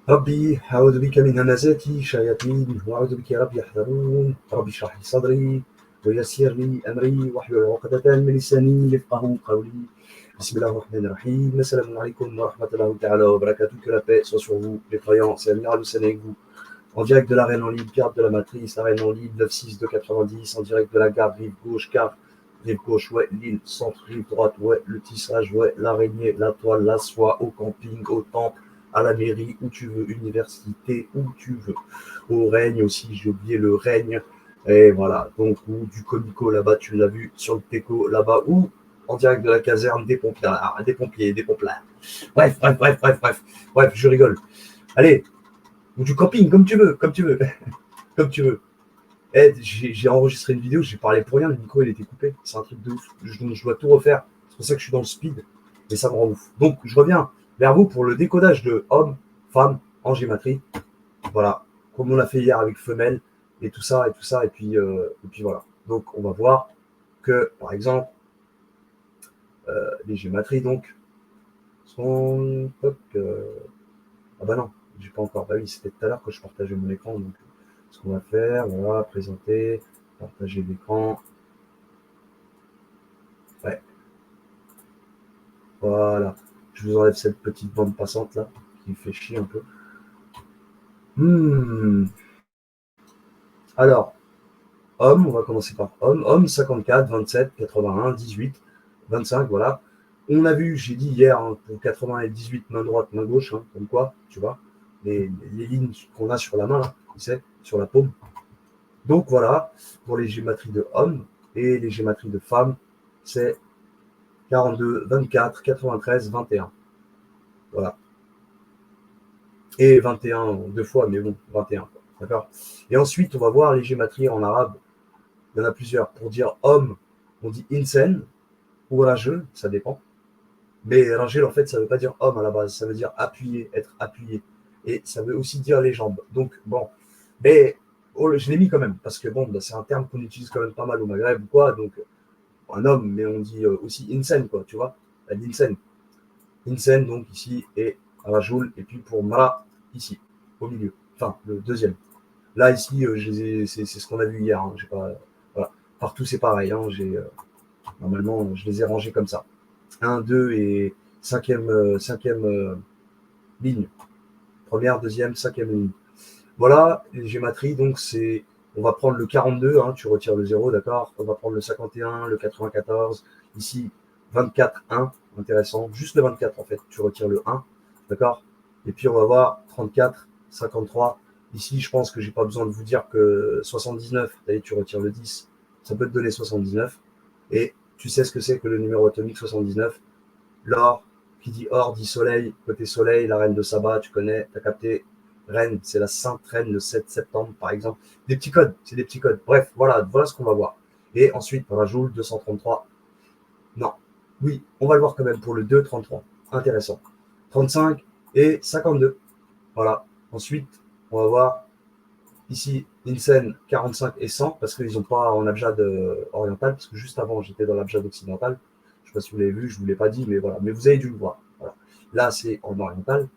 ربي أعوذ بك من همزات الشياطين وأعوذ بك ربي يحضرون ربي اشرح لي صدري ويسر لي أمري واحلل عقدة من لساني يفقهوا قولي بسم الله الرحمن الرحيم السلام عليكم ورحمة الله تعالى وبركاته que la paix soit sur vous les croyants c'est Amir Al-Hussein avec vous en direct de l'arène en ligne Garde de la Matrice l'arène en ligne 96 de 90 en direct de la gare rive gauche car rive gauche ouais l'île centre rive droite ouais le tissage ouais l'araignée la toile la soie au camping au temple à la mairie, où tu veux, université, où tu veux. Au règne aussi, j'ai oublié le règne. Et voilà, donc, ou du comico là-bas, tu l'as vu sur le teco là-bas, ou en direct de la caserne des pompiers, des pompiers, des pompiers. Bref, je rigole. Allez, ou du camping, comme tu veux, comme tu veux, comme tu veux. Eh, j'ai enregistré une vidéo, j'ai parlé pour rien, le micro il était coupé. C'est un truc de ouf. Je dois tout refaire. C'est pour ça que je suis dans le speed. Mais ça me rend ouf. Donc je reviens vers vous pour le décodage de homme, femme, en gématrie. Voilà. Comme on l'a fait hier avec femelle et tout ça, et tout ça. Et puis voilà. Donc on va voir que, par exemple, les gématries donc sont. Hop, ah bah non, j'ai pas encore. Bah oui, c'était tout à l'heure que je partageais mon écran. Donc ce qu'on va faire, voilà, présenter, partager l'écran. Ouais, voilà. Je vous enlève cette petite bande passante là, qui me fait chier un peu. Hmm. Alors, homme, on va commencer par homme. Homme 54, 27, 81, 18, 25, voilà. On a vu, j'ai dit hier, hein, pour 80 et 18, main droite, main gauche, hein, comme quoi, tu vois, les lignes qu'on a sur la main, là, tu sais, sur la paume. Donc voilà, pour les gématries de homme et les gématries de femme, c'est 42, 24, 93, 21. Voilà. Et 21 deux fois, mais bon, 21. D'accord. Et ensuite, on va voir les gématries en arabe. Il y en a plusieurs. Pour dire homme, on dit insen ou rajul, ça dépend. Mais rajul, en fait, ça ne veut pas dire homme à la base, ça veut dire appuyer, être appuyé. Et ça veut aussi dire les jambes. Donc, bon. Mais oh, je l'ai mis quand même, parce que bon, bah, c'est un terme qu'on utilise quand même pas mal au Maghreb ou quoi. Donc, un homme, mais on dit aussi insen, quoi, tu vois. L'insen. Insen, donc ici, et rajul. Et puis pour mara, ici, au milieu. Enfin, le deuxième. Là, ici, c'est ce qu'on a vu hier. Hein. Pas, voilà. Partout, c'est pareil. Hein. Normalement, je les ai rangés comme ça. Un, 2 et cinquième ligne. Première, deuxième, cinquième ligne. Voilà, les gématries. Donc, on va prendre le 42. Hein, tu retires le 0, d'accord. On va prendre le 51, le 94. Ici, 24, 1. Intéressant. Juste le 24, en fait. Tu retires le 1, d'accord. Et puis, on va voir 34, 53. Ici, je pense que j'ai pas besoin de vous dire que 79, tu retires le 10, ça peut te donner 79. Et tu sais ce que c'est que le numéro atomique 79. L'or, qui dit or, dit soleil. Côté soleil, la reine de Saba, tu connais, tu as capté. Reine, c'est la sainte reine le 7 septembre, par exemple. Des petits codes, c'est des petits codes. Bref, voilà ce qu'on va voir. Et ensuite, on rajoute 233. Non, oui, on va le voir quand même pour le 2, 33. Intéressant. 35 et 52. Voilà. Ensuite, on va voir ici Insen 45 et 100 parce qu'ils n'ont pas en abjad oriental, parce que juste avant j'étais dans l'abjad occidental. Je ne sais pas si vous l'avez vu, je ne vous l'ai pas dit, mais voilà. Mais vous avez dû le voir. Voilà. Là, c'est en oriental.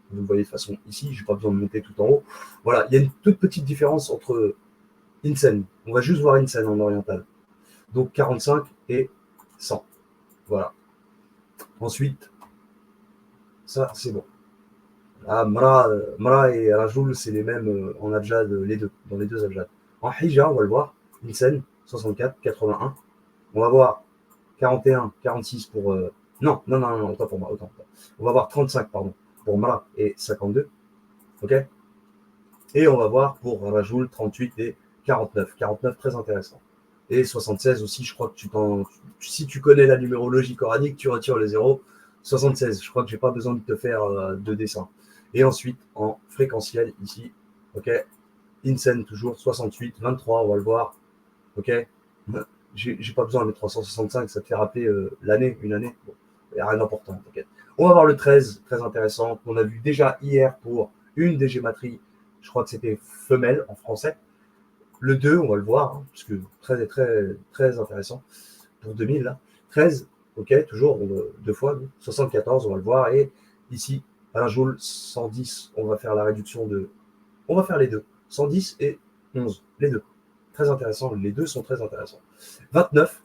Vous le voyez de façon ici, je n'ai pas besoin de monter tout en haut. Voilà, il y a une toute petite différence entre Insen. On va juste voir Insen en oriental. Donc 45 et 100. Voilà. Ensuite, ça, c'est bon. Ah, Mra et Rajoul, c'est les mêmes en abjad, les deux, dans les deux abjads. En Hija, on va le voir, Insen, 64, 81. On va voir 41, 46 pour. Non, autant pour moi, autant. On va voir 35, pardon, pour Mra et 52. OK. Et on va voir pour Rajoul 38 et 49. 49, très intéressant. Et 76 aussi, je crois que si tu connais la numérologie coranique, tu retires les zéros. 76, je crois que j'ai pas besoin de te faire de dessin. Et ensuite, en fréquentiel, ici, OK, Insen toujours, 68, 23, on va le voir, OK. J'ai pas besoin de 365, ça te fait rappeler l'année, une année. Bon, il n'y a rien d'important, t'inquiète. On va voir le 13, très intéressant, qu'on a vu déjà hier pour une des gématries, je crois que c'était femelle en français. Le 2, on va le voir, hein, puisque très, très, très intéressant pour 2000, là. 13, OK, toujours deux fois, 74, on va le voir. Et ici, Alain Joule, 110, on va faire la réduction de... On va faire les deux. 110 et 11, les deux. Très intéressant, les deux sont très intéressants. 29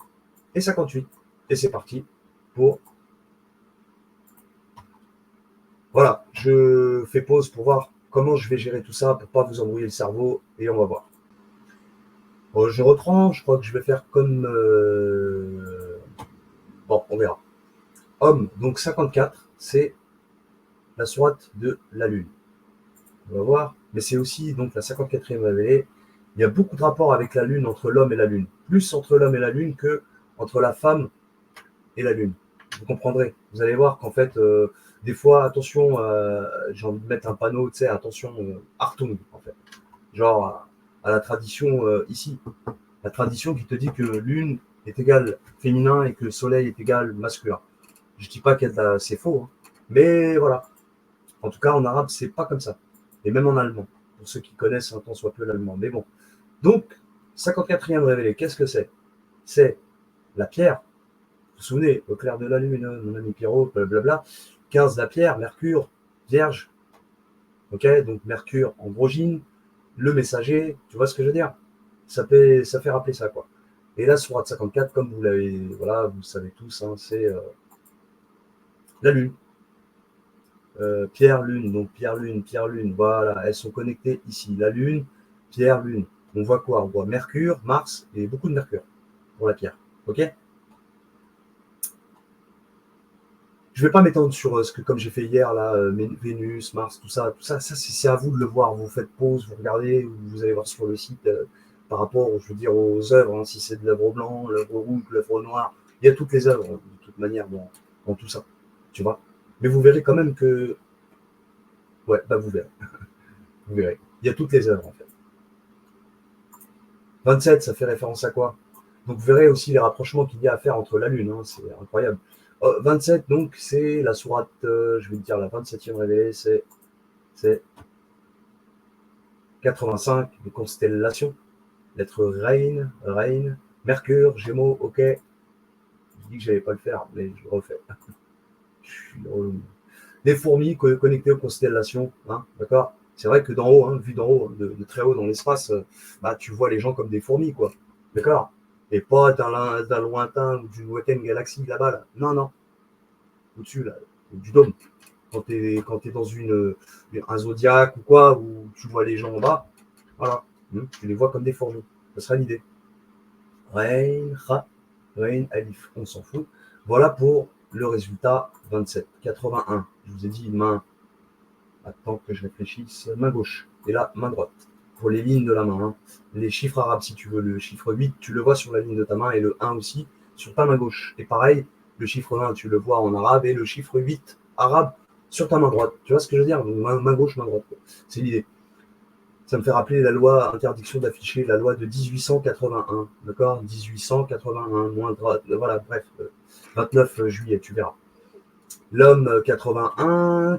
et 58. Et c'est parti pour... Voilà, je fais pause pour voir comment je vais gérer tout ça pour pas vous embrouiller le cerveau et on va voir. Bon, je reprends, je crois que je vais faire comme... Bon, on verra. Homme, donc 54, c'est la sourate de la Lune. On va voir. Mais c'est aussi donc la 54e révélée. Il y a beaucoup de rapports avec la Lune, entre l'homme et la Lune. Plus entre l'homme et la Lune que entre la femme et la Lune. Vous comprendrez. Vous allez voir qu'en fait, des fois, attention, j'ai envie de mettre un panneau, tu sais, attention, Artung, en fait. Genre à la tradition ici. La tradition qui te dit que Lune est égale féminin et que Soleil est égal masculin. Je dis pas que c'est faux, hein. Mais voilà. En tout cas, en arabe, c'est pas comme ça. Et même en allemand, pour ceux qui connaissent un tant soit peu l'allemand. Mais bon. Donc, 54e révélé, qu'est-ce que c'est? C'est la pierre. Vous vous souvenez, au clair de la lune, mon ami Pierrot, blablabla. 15, la pierre, Mercure, Vierge. Ok, donc Mercure, androgyne, le messager, tu vois ce que je veux dire? Ça fait rappeler ça, quoi. Et là, sourate 54, comme vous l'avez, voilà, vous le savez tous, hein, c'est la lune. Pierre, Lune, donc Pierre, Lune, voilà, elles sont connectées ici. La Lune, Pierre, Lune. On voit quoi? On voit Mercure, Mars et beaucoup de Mercure pour la Pierre. Ok? Je ne vais pas m'étendre sur ce que, comme j'ai fait hier, là, Vénus, Mars, tout ça c'est à vous de le voir. Vous faites pause, vous regardez, vous allez voir sur le site par rapport, je veux dire, aux œuvres, hein, si c'est de l'œuvre blanc, l'œuvre rouge, l'œuvre noire. Il y a toutes les œuvres, de toute manière, dans tout ça. Tu vois? Mais vous verrez quand même que. Ouais, bah vous verrez. Vous verrez. Il y a toutes les œuvres, en fait. 27, ça fait référence à quoi? Donc vous verrez aussi les rapprochements qu'il y a à faire entre la Lune, hein, c'est incroyable. 27, donc c'est la sourate, je vais te dire la 27e révélée, c'est 85, les constellations, lettre Reine, Mercure, Gémeaux, ok. Je dis que je n'allais pas le faire, mais je le refais. Les fourmis connectées aux constellations, hein, d'accord? C'est vrai que d'en haut, hein, vu d'en haut, de très haut dans l'espace, bah, tu vois les gens comme des fourmis, quoi. D'accord? Et pas d'un lointain ou d'une lointaine galaxie là-bas. Là. Non, non. Au-dessus, là, du dôme. Quand t'es dans un zodiaque ou quoi, où tu vois les gens en bas, voilà. Tu les vois comme des fourmis. Ça sera l'idée. Reine, Ra, Reine, Alif, on s'en fout. Voilà pour le résultat 27. 81. Je vous ai dit main. Attends que je réfléchisse. Main gauche. Et là, main droite. Pour les lignes de la main. Hein. Les chiffres arabes, si tu veux. Le chiffre 8, tu le vois sur la ligne de ta main. Et le 1 aussi, sur ta main gauche. Et pareil, le chiffre 1, tu le vois en arabe. Et le chiffre 8, arabe, sur ta main droite. Tu vois ce que je veux dire? Main gauche, main droite. C'est l'idée. Ça me fait rappeler la loi interdiction d'afficher, la loi de 1881. D'accord? 1881, moins droite. Voilà, bref. 29 juillet, tu verras. L'homme 81,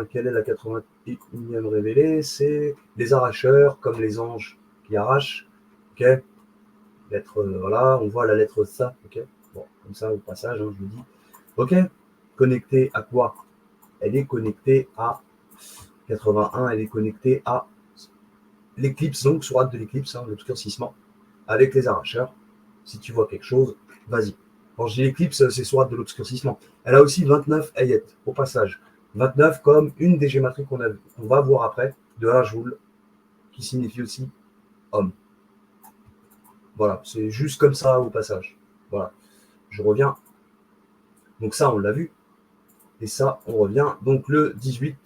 quelle est la 81e révélée? C'est les arracheurs, comme les anges qui arrachent. Ok? Lettre, voilà, on voit la lettre ça. Ok? Bon, comme ça, au passage, hein, je vous dis. Ok? Connectée à quoi? Elle est connectée à 81, elle est connectée à l'éclipse, donc, sourate de l'éclipse, hein, l'obscurcissement, avec les arracheurs. Si tu vois quelque chose, vas-y. Quand je dis l'éclipse, c'est sourate de l'obscurcissement. Elle a aussi 29 ayat, au passage. 29 comme une des gématries qu'on va voir après, de Rajoul, qui signifie aussi homme. Voilà, c'est juste comme ça au passage. Voilà, je reviens. Donc ça, on l'a vu. Et ça, on revient. Donc le 18,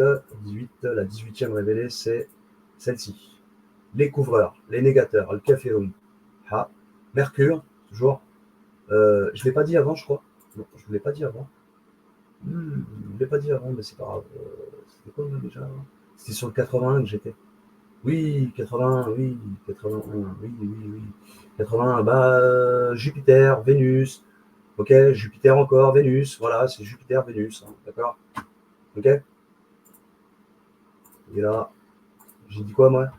la 18e révélée, c'est celle-ci. Les couvreurs, les négateurs, le caféum, Mercure, toujours. Je ne l'ai pas dit avant, je crois. Non, je ne l'ai pas dit avant. Je ne l'ai pas dit avant, mais c'est pas grave. C'était quoi déjà? C'était sur le 81 que j'étais. Oui, 81, oui, 81, oui, oui, oui. 81, bah, Jupiter, Vénus. Ok, Jupiter encore, Vénus. Voilà, c'est Jupiter, Vénus. Hein, d'accord? Ok? Et là, j'ai dit quoi, moi?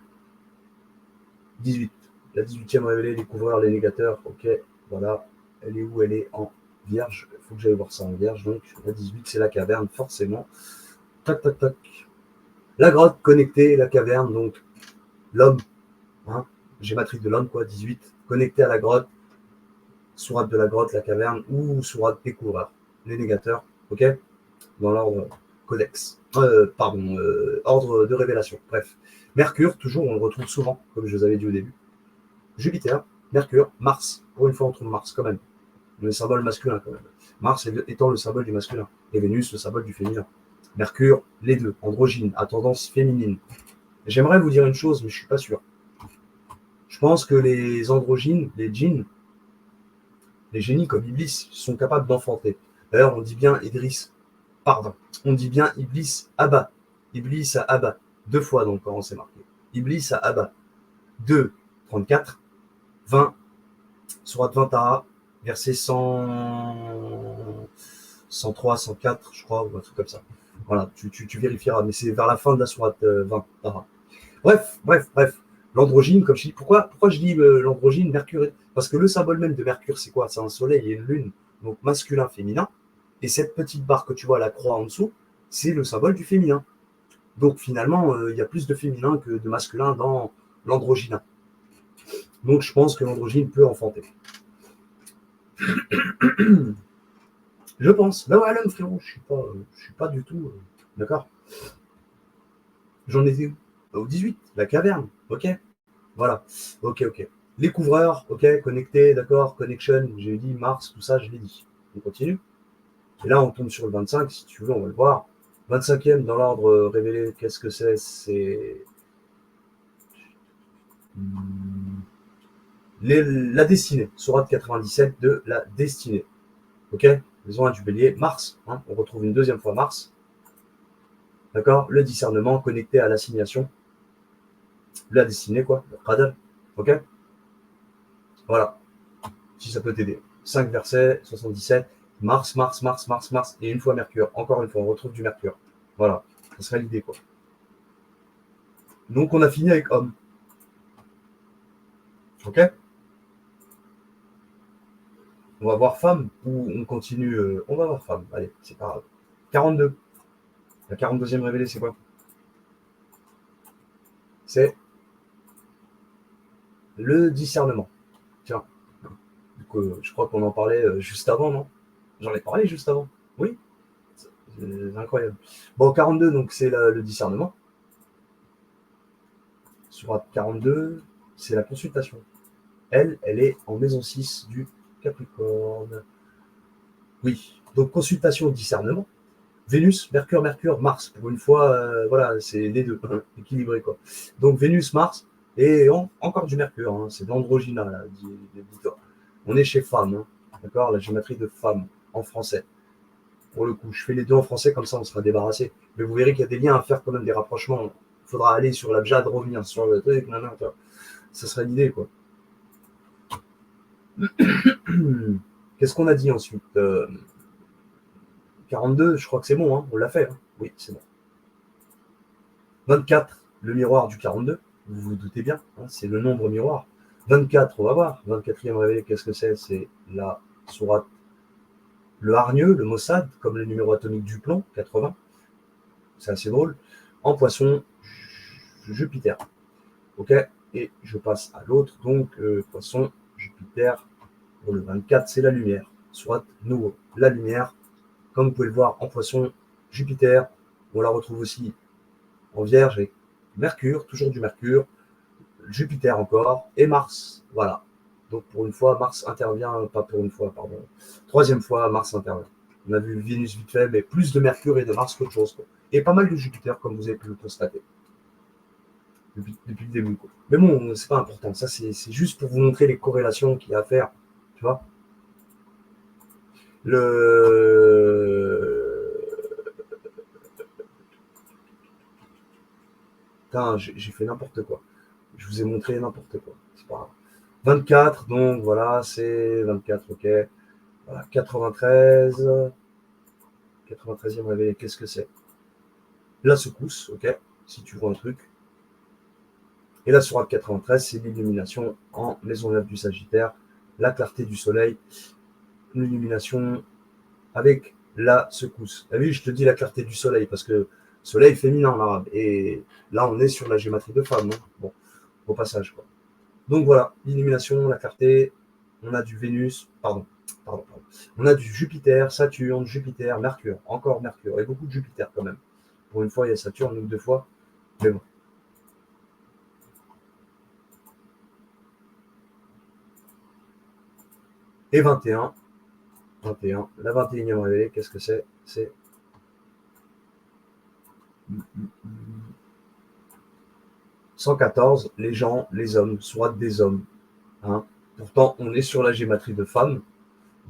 18. La 18e révélée, les couvreurs, les négateurs. Ok, voilà. Elle est où? Elle est en Vierge, il faut que j'aille voir ça en Vierge. Donc, la 18, c'est la caverne, forcément. Tac, tac, tac. La grotte connectée, la caverne, donc l'homme, hein, gématrie de l'homme, quoi, 18, connecté à la grotte, sourate de la grotte, la caverne, ou sourate découvreur, les négateurs, ok, dans l'ordre codex, ordre de révélation, bref. Mercure, toujours, on le retrouve souvent, comme je vous avais dit au début. Jupiter, Mercure, Mars, pour une fois on trouve Mars quand même, le symbole masculin quand même. Mars étant le symbole du masculin, et Vénus le symbole du féminin. Mercure, les deux, androgyne, à tendance féminine. J'aimerais vous dire une chose, mais je ne suis pas sûr. Je pense que les androgynes, les djinns, les génies comme Iblis, sont capables d'enfanter. D'ailleurs, on dit bien on dit bien Iblis Abba. Iblis à Abba. 2 fois dans le Coran, c'est marqué. Iblis à Abba. 2, 34, 20, Sourate 20 Tara, verset 100, 103, 104, je crois, ou un truc comme ça. Voilà, tu vérifieras, mais c'est vers la fin de la Sourate 20 Tara. Bref. L'androgyne, comme je dis, pourquoi je dis l'androgyne, Mercure? Parce que le symbole même de Mercure, c'est quoi? C'est un soleil et une lune, donc masculin, féminin. Et cette petite barre que tu vois, la croix en dessous, c'est le symbole du féminin. Donc finalement, il y a plus de féminin que de masculin dans l'androgyne. Donc je pense que l'androgyne peut enfanter. Je pense. Ben ouais, l'homme, frérot, je suis pas du tout. D'accord. J'en étais où? Au 18, la caverne. Ok. Voilà. Ok. Les couvreurs, ok, connectés, d'accord, connection, j'ai dit Mars, tout ça, je l'ai dit. On continue. Et là, on tombe sur le 25, si tu veux, on va le voir. 25e dans l'ordre révélé, qu'est-ce que c'est? C'est la destinée, sourate 97 de la destinée. Ok, maison 1 du bélier, Mars, hein, on retrouve une deuxième fois Mars. D'accord, le discernement connecté à l'assignation, la destinée, quoi, le qadar. Ok, voilà, si ça peut t'aider. 5 versets, 77, Mars, et une fois Mercure. Encore une fois, on retrouve du Mercure. Voilà, ça serait l'idée, quoi. Donc, on a fini avec homme. Ok, on va voir femme ou on continue. On va voir femme, allez, c'est pas grave. 42. La 42e révélée, c'est quoi? C'est le discernement. Tiens, donc, je crois qu'on en parlait juste avant, non? J'en ai parlé juste avant. Oui, c'est incroyable. Bon, 42, donc c'est le discernement. Sur 42, c'est la consultation. Elle est en maison 6 du Capricorne. Oui, donc consultation, discernement. Vénus, Mercure, Mars. Pour une fois, voilà, c'est les deux, équilibré, quoi. Donc Vénus, Mars, et encore du Mercure, hein, c'est de l'androgyna, là, dit-on. On est chez femme, hein, d'accord, la géométrie de femme, en français. Pour le coup, je fais les deux en français, comme ça on sera débarrassé. Mais vous verrez qu'il y a des liens à faire, quand même, des rapprochements. Il faudra aller sur l'abjad, revenir sur le truc, ça serait l'idée, quoi. Qu'est-ce qu'on a dit ensuite 42, je crois que c'est bon, hein, on l'a fait. Hein. Oui, c'est bon. 24, le miroir du 42, vous vous doutez bien, hein, c'est le nombre miroir. 24, on va voir. 24e réveil, qu'est-ce que c'est? C'est la sourate, le hargneux, le Mossad, comme le numéro atomique du plomb, 80. C'est assez drôle. En poisson, Jupiter. Ok. Et je passe à l'autre, donc poisson, Jupiter. Pour le 24, c'est la lumière. Sourate nouveau, la lumière. Comme vous pouvez le voir en poisson, Jupiter. On la retrouve aussi en Vierge avec Mercure, toujours du Mercure, Jupiter encore, et Mars. Voilà. Donc pour une fois, Mars intervient, pas pour une fois, pardon. Troisième fois, Mars intervient. On a vu Vénus vite fait, mais plus de Mercure et de Mars qu'autre chose. Quoi. Et pas mal de Jupiter, comme vous avez pu le constater. Depuis le début. Quoi. Mais bon, c'est pas important. Ça, c'est juste pour vous montrer les corrélations qu'il y a à faire. Tu vois Putain, j'ai fait n'importe quoi. Je vous ai montré n'importe quoi. C'est pas grave. 24, donc voilà, c'est 24, ok. Voilà, 93. 93e réveil, qu'est-ce que c'est? La secousse, ok, si tu vois un truc. Et la sourate 93, c'est l'illumination en maison neuve du Sagittaire, la clarté du soleil. une illumination avec la secousse. T'as vu, je te dis la clarté du soleil, parce que soleil féminin en arabe. Et là, on est sur la gématrie de femme. Hein. Bon, au passage, quoi. Donc voilà, l'illumination, la clarté, on a du Vénus, pardon. On a du Jupiter, Saturne, Jupiter, Mercure, encore Mercure, et beaucoup de Jupiter quand même. Pour une fois, il y a Saturne, donc 2 fois, mais bon. Et 21, la 21e révélée, qu'est-ce que c'est? C'est 114, les gens, les hommes, soit des hommes. Hein. Pourtant, on est sur la gématrie de femmes,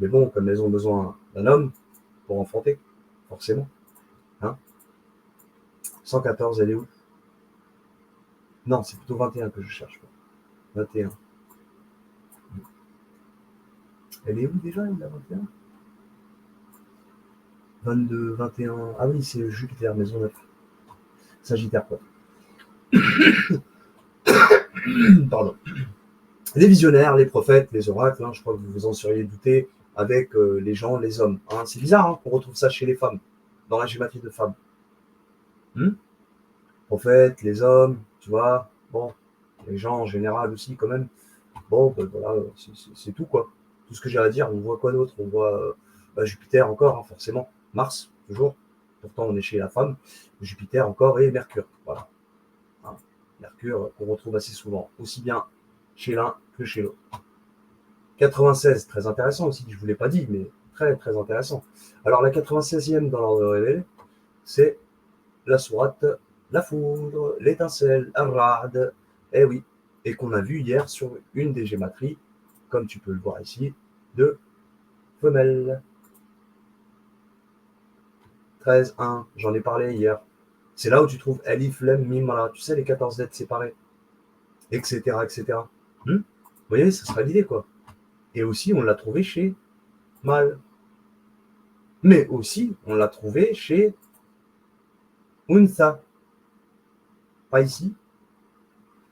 mais bon, comme elles ont besoin d'un homme pour enfanter, forcément. Hein. 114, elle est où? Non, c'est plutôt 21 que je cherche. 21. Elle est où déjà, la 21? 22, 21. Ah oui, c'est Jupiter, maison 9. Sagittaire, quoi. Pardon. Les visionnaires, les prophètes, les oracles, hein, je crois que vous vous en seriez douté, avec les gens, les hommes. Hein. C'est bizarre hein, qu'on retrouve ça chez les femmes, dans la gématrie de femmes. Prophètes, les hommes, tu vois. Bon, les gens en général aussi, quand même. Bon, ben voilà, c'est tout, quoi. Tout ce que j'ai à dire. On voit quoi d'autre? On voit Jupiter encore, hein, forcément. Mars, toujours. Pourtant, on est chez la femme. Jupiter encore et Mercure. Voilà. Hein. Mercure qu'on retrouve assez souvent, aussi bien chez l'un que chez l'autre. 96, très intéressant aussi, je ne vous l'ai pas dit, mais très très intéressant. Alors la 96e dans l'ordre révélé, c'est la sourate, la foudre, l'étincelle, Ar-Ra'd, eh oui, et qu'on a vu hier sur une des gématries, comme tu peux le voir ici, de femelle. 13, 1, j'en ai parlé hier. C'est là où tu trouves Alif, Lem, Mim, voilà, tu sais, les 14 lettres séparées, etc. etc. Vous voyez, ça sera l'idée, quoi. Et aussi, on l'a trouvé chez Mal. Mais aussi, on l'a trouvé chez Unsa. Pas ici.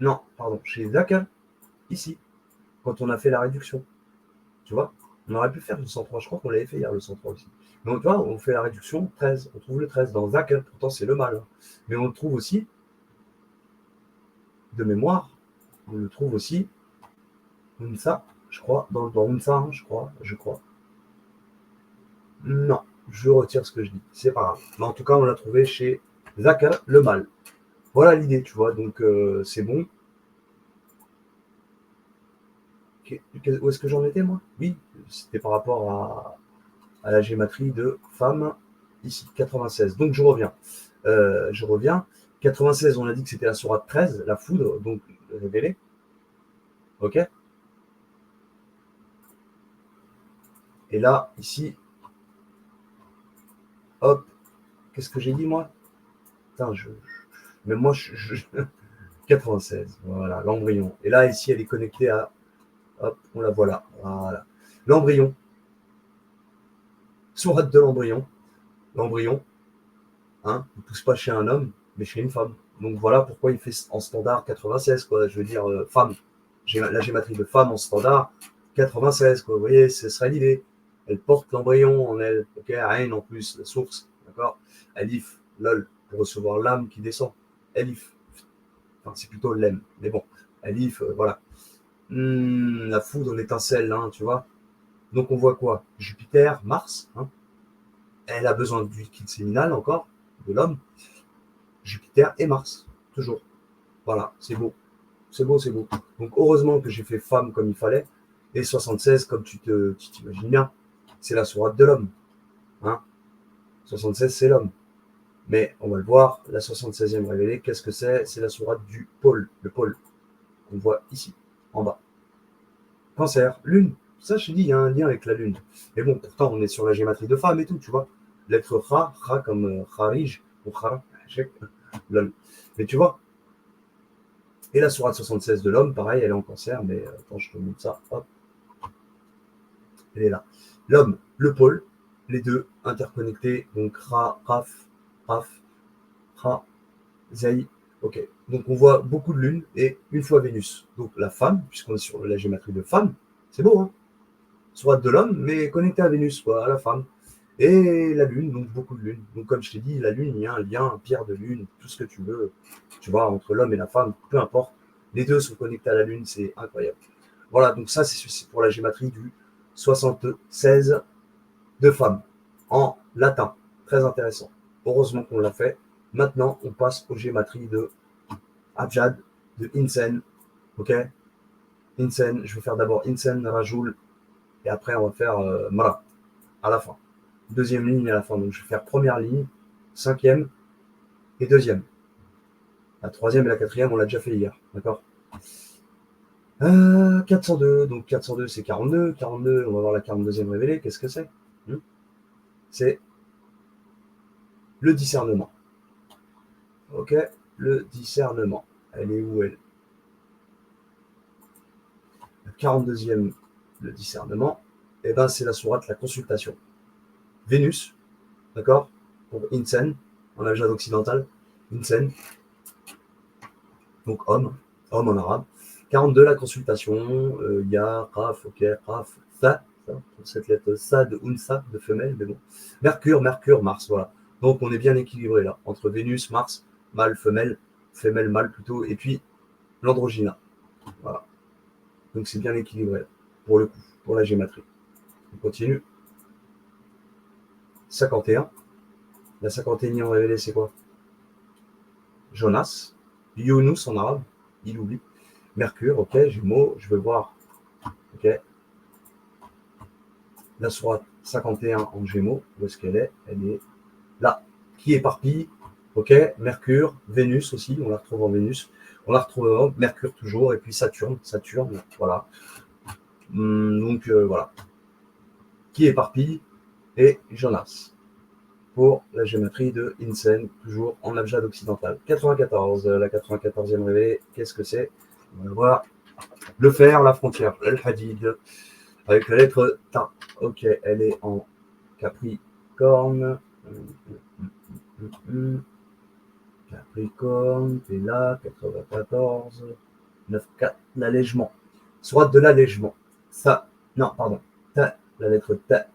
Non, pardon, chez Zaka. Ici. Quand on a fait la réduction. Tu vois, on aurait pu faire le 103. Je crois qu'on l'avait fait hier, le 103 aussi. Donc, tu vois, on fait la réduction 13. On trouve le 13 dans Zaka. Pourtant, c'est le mal. Mais on le trouve aussi, de mémoire, on le trouve aussi, Unsa, je crois, dans Unsa, hein, je crois. Non, je retire ce que je dis. C'est pas grave. Mais en tout cas, on l'a trouvé chez Zaka, le mal. Voilà l'idée, tu vois. Donc, c'est bon. Où est-ce que j'en étais, moi? Oui, c'était par rapport à la gématrie de femme, ici, 96. Donc, je reviens. 96, on a dit que c'était la sourate 13, la foudre, donc révélée. OK. Et là, ici, hop, qu'est-ce que j'ai dit, moi? Putain, mais moi, 96, voilà, l'embryon. Et là, ici, elle est connectée à, hop, on la voit là, voilà. L'embryon, sourate de l'embryon. L'embryon, hein, il ne pousse pas chez un homme, mais chez une femme. Donc voilà pourquoi il fait en standard 96, quoi. Je veux dire, femme. La gématrie de femme en standard 96, quoi. Vous voyez, ce serait l'idée. Elle porte l'embryon en elle. Ok, Ain en plus, la source. D'accord. Alif, lol, pour recevoir l'âme qui descend. Alif. Enfin, c'est plutôt l'em. Mais bon, Alif, voilà. La foudre, l'étincelle, hein, tu vois. Donc on voit quoi? Jupiter, Mars, hein. Elle a besoin du liquide séminal encore, de l'homme. Jupiter et Mars, toujours. Voilà, c'est beau. C'est beau, c'est beau. Donc heureusement que j'ai fait femme comme il fallait. Et 76, comme tu t'imagines bien, c'est la sourate de l'homme. Hein. 76, c'est l'homme. Mais on va le voir, la 76e révélée, qu'est-ce que c'est? C'est la sourate du pôle, le pôle, qu'on voit ici, en bas. Cancer, lune. Ça, je te dis, il y a un lien avec la lune. Mais bon, pourtant, on est sur la gématrie de femme et tout, tu vois. Lettre Ra comme Kharij, ou Khara, lol. Mais tu vois, et la sourate 76 de l'homme, pareil, elle est en cancer, mais quand je te montre ça, hop, elle est là. L'homme, le pôle, les deux interconnectés, donc Raf, Ra, Zay. Ok, donc on voit beaucoup de lunes et une fois Vénus. Donc la femme, puisqu'on est sur la gématrie de femme, c'est beau, hein? soit de l'homme, mais connecté à Vénus, quoi, à la femme. Et la Lune, donc beaucoup de Lune. Donc comme je t'ai dit, la Lune, il y a un lien, pierre de Lune, tout ce que tu veux, tu vois, entre l'homme et la femme, peu importe. Les deux sont connectés à la Lune, c'est incroyable. Voilà, donc ça, c'est pour la gématrie du 76 de femmes, en latin. Très intéressant. Heureusement qu'on l'a fait. Maintenant, on passe aux gématries de Abjad, de Insen. Ok, Insen, je vais faire d'abord Insen, Rajoul, et après on va faire Mara, à la fin. Deuxième ligne à la fin. Donc je vais faire première ligne, cinquième et deuxième. La troisième et la quatrième, on l'a déjà fait hier. D'accord. 402, donc 402 c'est 42. 42, on va voir la 42e révélée. Qu'est-ce que c'est? C'est le discernement. Ok, le discernement. Elle est où elle? La 42e, le discernement. Et ben c'est la sourate, la consultation. Vénus, d'accord, pour Insen, en Ajad occidental. Insen, donc homme, homme en arabe. 42, la consultation, ya, raf, ok, raf, sa, cette lettre sa de unsa, de femelle, mais bon. Mercure, Mercure, Mars, voilà. Donc on est bien équilibré là, entre Vénus, Mars, mâle, femelle, femelle, mâle plutôt, et puis l'androgyna. Voilà. Donc c'est bien équilibré là, pour le coup, pour la gématrie. On continue. 51. La 51e révélée, c'est quoi? Jonas. Younous en arabe, il oublie. Mercure, ok, Jumeaux, je veux voir. Ok. La sourate 51 en Gémeaux, où est-ce qu'elle est? Elle est là. Qui éparpille? Ok. Mercure, Vénus aussi, on la retrouve en Vénus. On la retrouve en Mercure toujours, et puis Saturne, voilà. Donc voilà. Qui éparpille? Et Jonas. Pour la géométrie de Insen, toujours en abjad occidental. 94, la 94e révélée, qu'est-ce que c'est? On va voir. Le fer, la frontière, el hadid, avec la lettre Ta. Ok, elle est en Capricorne. Capricorne, t'es là, 94, 9-4, l'allègement. Soit de l'allègement. Ça, non, pardon. Ta, la lettre Ta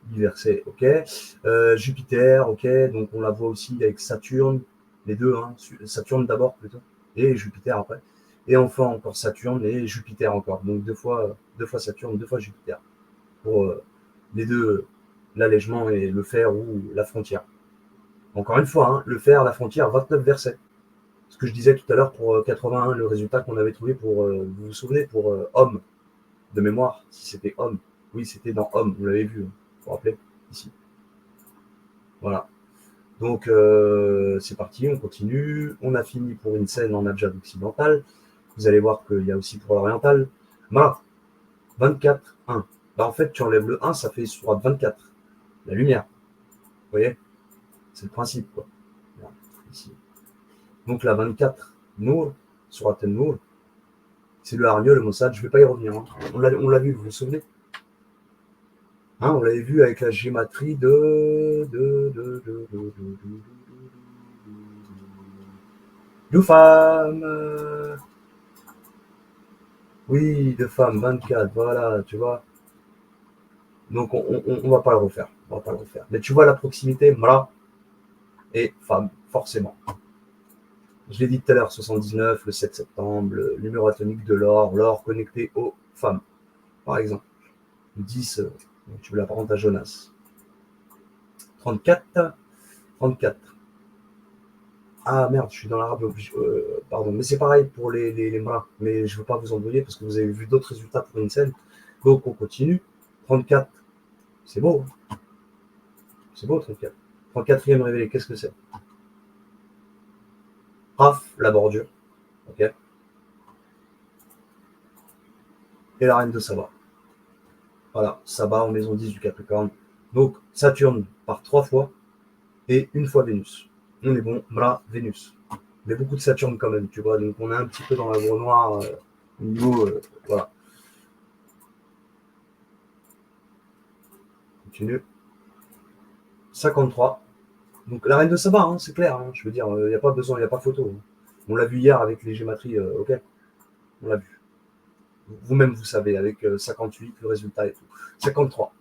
du verset, ok. Jupiter, ok, donc on la voit aussi avec Saturne, les deux, hein, Saturne d'abord plutôt, et Jupiter après. Et enfin encore Saturne et Jupiter encore. Donc deux fois Saturne, deux fois Jupiter. Pour les deux, l'allègement et le fer ou la frontière. Encore une fois, hein, le fer, la frontière, 29 versets. Ce que je disais tout à l'heure pour 81, le résultat qu'on avait trouvé pour, vous vous souvenez, pour homme, de mémoire, si c'était homme. Oui, c'était dans homme, vous l'avez vu, vous vous rappelez, ici. Voilà. Donc c'est parti, on continue. On a fini pour une scène en abjad occidental. Vous allez voir qu'il y a aussi pour l'oriental. Voilà, 24, 1. Bah, en fait, tu enlèves le 1, ça fait sur 24. La lumière. Vous voyez? C'est le principe, quoi. Voilà, ici. Donc la 24, Nour, sur Nour, c'est le hargneux, le Mossad. Je ne vais pas y revenir. Hein. On l'a vu, vous vous souvenez? Hein, on l'avait vu avec la gématrie de femmes. Oui, de femmes, 24, voilà, tu vois. Donc on va pas le refaire. On va pas le refaire. Mais tu vois la proximité, mra et femme, forcément. Je l'ai dit tout à l'heure, 79, le 7 septembre, le numéro atomique de l'or connecté aux femmes, par exemple. 10, tu veux l'apparentes à Jonas. 34, 34. Ah merde, je suis dans l'arabe, pardon. Mais c'est pareil pour les bras. Mais je ne veux pas vous embrouiller parce que vous avez vu d'autres résultats pour une scène. Donc on continue. 34, c'est beau. C'est beau, 34. 34e révélé, qu'est-ce que c'est? Raf, la bordure. Ok. Et la reine de Saba. Voilà, Saba en maison 10 du Capricorne. Donc Saturne par 3 fois et une fois Vénus. On est bon, bras, Vénus. Mais beaucoup de Saturne quand même, tu vois. Donc on est un petit peu dans la voie noire au niveau. Voilà. Continue. 53. Donc la reine de Saba, hein, c'est clair. Hein, je veux dire, il n'y a pas besoin, il n'y a pas photo. Hein. On l'a vu hier avec les gématries, ok. On l'a vu. Vous-même, vous savez, avec 58, le résultat et tout. 53.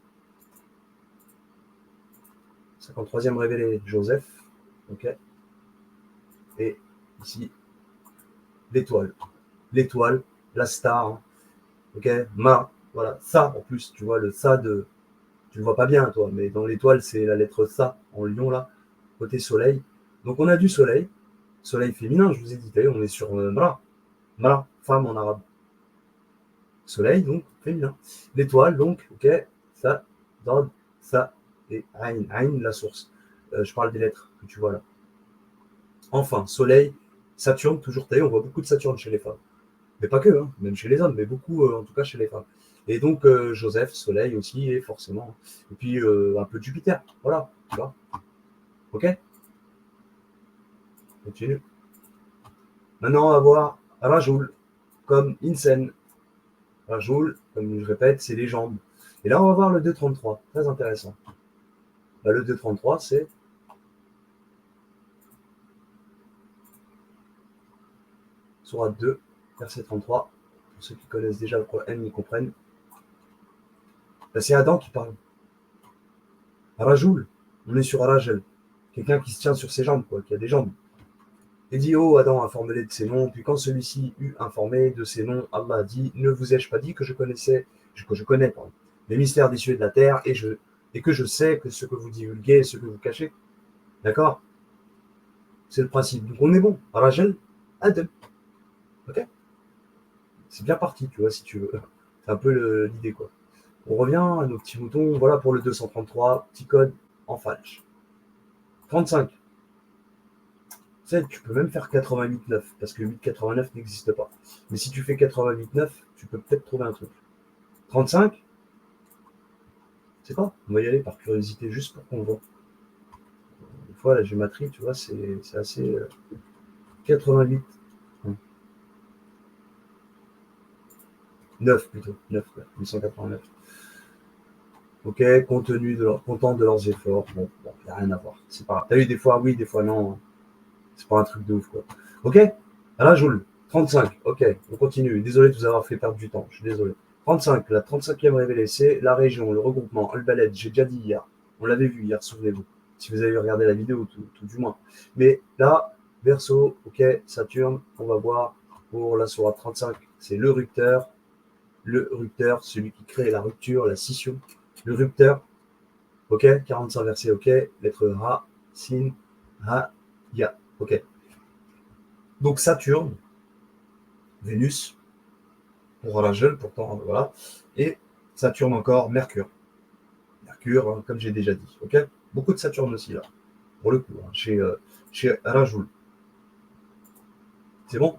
53e révélé, Joseph. OK. Et ici, l'étoile. L'étoile, la star. Hein. OK. Voilà. Ça, en plus, tu vois, le ça de. Tu le vois pas bien, toi, mais dans l'étoile, c'est la lettre ça en lion, là, côté soleil. Donc, on a du soleil. Soleil féminin, je vous ai dit, on est sur Mra. Mra, femme en arabe. Soleil, donc féminin. L'étoile, donc, ok, ça, Dod, ça, et Ain, Ain, la source. Je parle des lettres que tu vois là. Enfin, Soleil, Saturne, toujours taillé, on voit beaucoup de Saturne chez les femmes. Mais pas que, hein, même chez les hommes, mais beaucoup en tout cas chez les femmes. Et donc Joseph, Soleil aussi, et forcément. Et puis un peu de Jupiter, voilà, tu vois. Ok. Continue. Maintenant, on va voir Rajoul, comme Insen. Rajoul, comme je répète, c'est les jambes. Et là, on va voir le 2,33, très intéressant. Bah, le 2,33, c'est Sourate 2, verset 33. Pour ceux qui connaissent déjà le Coran, ils comprennent. Bah, c'est Adam qui parle. Rajoul, on est sur Rajel. Quelqu'un qui se tient sur ses jambes, quoi, qui a des jambes. Et dit, oh Adam, informez-les de ses noms. Puis quand celui-ci eut informé de ses noms, Allah a dit, ne vous ai-je pas dit que je connais, pardon, les mystères des cieux et de la terre, et que je sais que ce que vous divulguez, ce que vous cachez. D'accord. C'est le principe. Donc on est bon. Rajel, Adam. Ok. C'est bien parti, tu vois, si tu veux. C'est un peu l'idée, quoi. On revient à nos petits moutons. Voilà pour le 233, petit code en falche. 35. Tu sais, tu peux même faire 88,9 parce que 8,89 n'existe pas. Mais si tu fais 88,9, tu peux peut-être trouver un truc. 35, c'est pas. On va y aller par curiosité juste pour qu'on voit. Des fois, la géométrie, tu vois, c'est assez. 88. 9 plutôt. 9, 889. Ok, content de leurs efforts. Bon, il n'y a rien à voir. C'est pas. T'as eu des fois oui, des fois non. C'est pas un truc de ouf, quoi. Ok. Là, Joule. 35. Ok, on continue. Désolé de vous avoir fait perdre du temps. Je suis désolé. 35. La 35e révélée, c'est la région, le regroupement, Al-Baled. J'ai déjà dit hier. On l'avait vu hier, souvenez-vous. Si vous avez regardé la vidéo, tout du moins. Mais là, Verseau, ok, Saturne, on va voir pour la sourate 35. C'est le rupteur. Le rupteur, celui qui crée la rupture, la scission. Le rupteur, ok, 45 versets, ok, lettre Ra, Sin, Ha, Ya, ok. Donc Saturne, Vénus, pour la jeune, pourtant, voilà, et Saturne encore, Mercure. Mercure, hein, comme j'ai déjà dit, ok. Beaucoup de Saturne aussi, là, pour le coup, hein, chez Rajoul. C'est bon.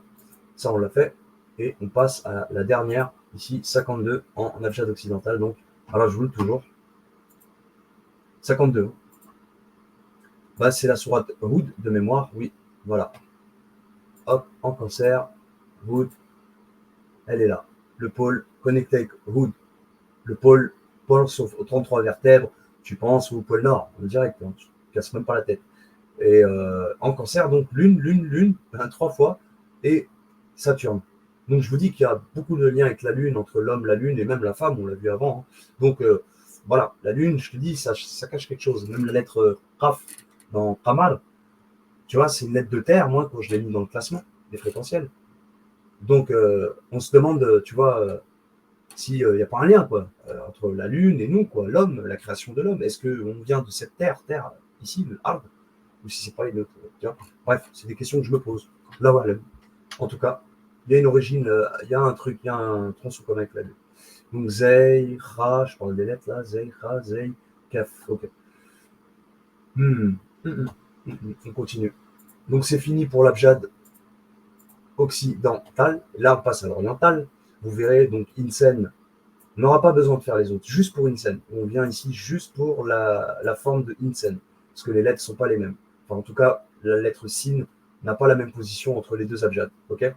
Ça, on l'a fait. Et on passe à la dernière, ici, 52, en Abjad occidental, donc Rajoul, toujours. 52. Bah, c'est la sourate Houd de mémoire, oui, voilà. Hop, en cancer, Houd, elle est là. Le pôle connecté avec Hood, le pôle sauf aux 33 vertèbres, tu penses au pôle Nord, en direct, hein, tu ne casses même pas la tête. Et en cancer, donc Lune, 3 fois, et Saturne. Donc je vous dis qu'il y a beaucoup de liens avec la Lune, entre l'homme, la Lune, et même la femme, on l'a vu avant. Hein. Donc voilà, la Lune, je te dis, ça cache quelque chose. Même la lettre Raf dans Kamal, tu vois, c'est une lettre de terre, moi, quand je l'ai mis dans le classement des fréquentiels. Donc, on se demande, tu vois, s'il n'y a pas un lien, quoi, entre la Lune et nous, quoi, l'homme, la création de l'homme. Est-ce qu'on vient de cette terre, ici, le arbre, ou si c'est pas une autre, tu vois. Bref, c'est des questions que je me pose. Là, voilà. En tout cas, il y a une origine, il y a un truc, il y a un tronçon commun avec la Lune. Donc, Zei, Ra, je parle des lettres là, Zei, Ra, Zei, Kaf, ok. On continue. Donc, c'est fini pour l'abjad occidental. Là, on passe à l'oriental. Vous verrez, donc, Insen, on n'aura pas besoin de faire les autres, juste pour Insen. On vient ici juste pour la forme de Insen, parce que les lettres ne sont pas les mêmes. Enfin, en tout cas, la lettre Sin n'a pas la même position entre les deux abjads. Ok.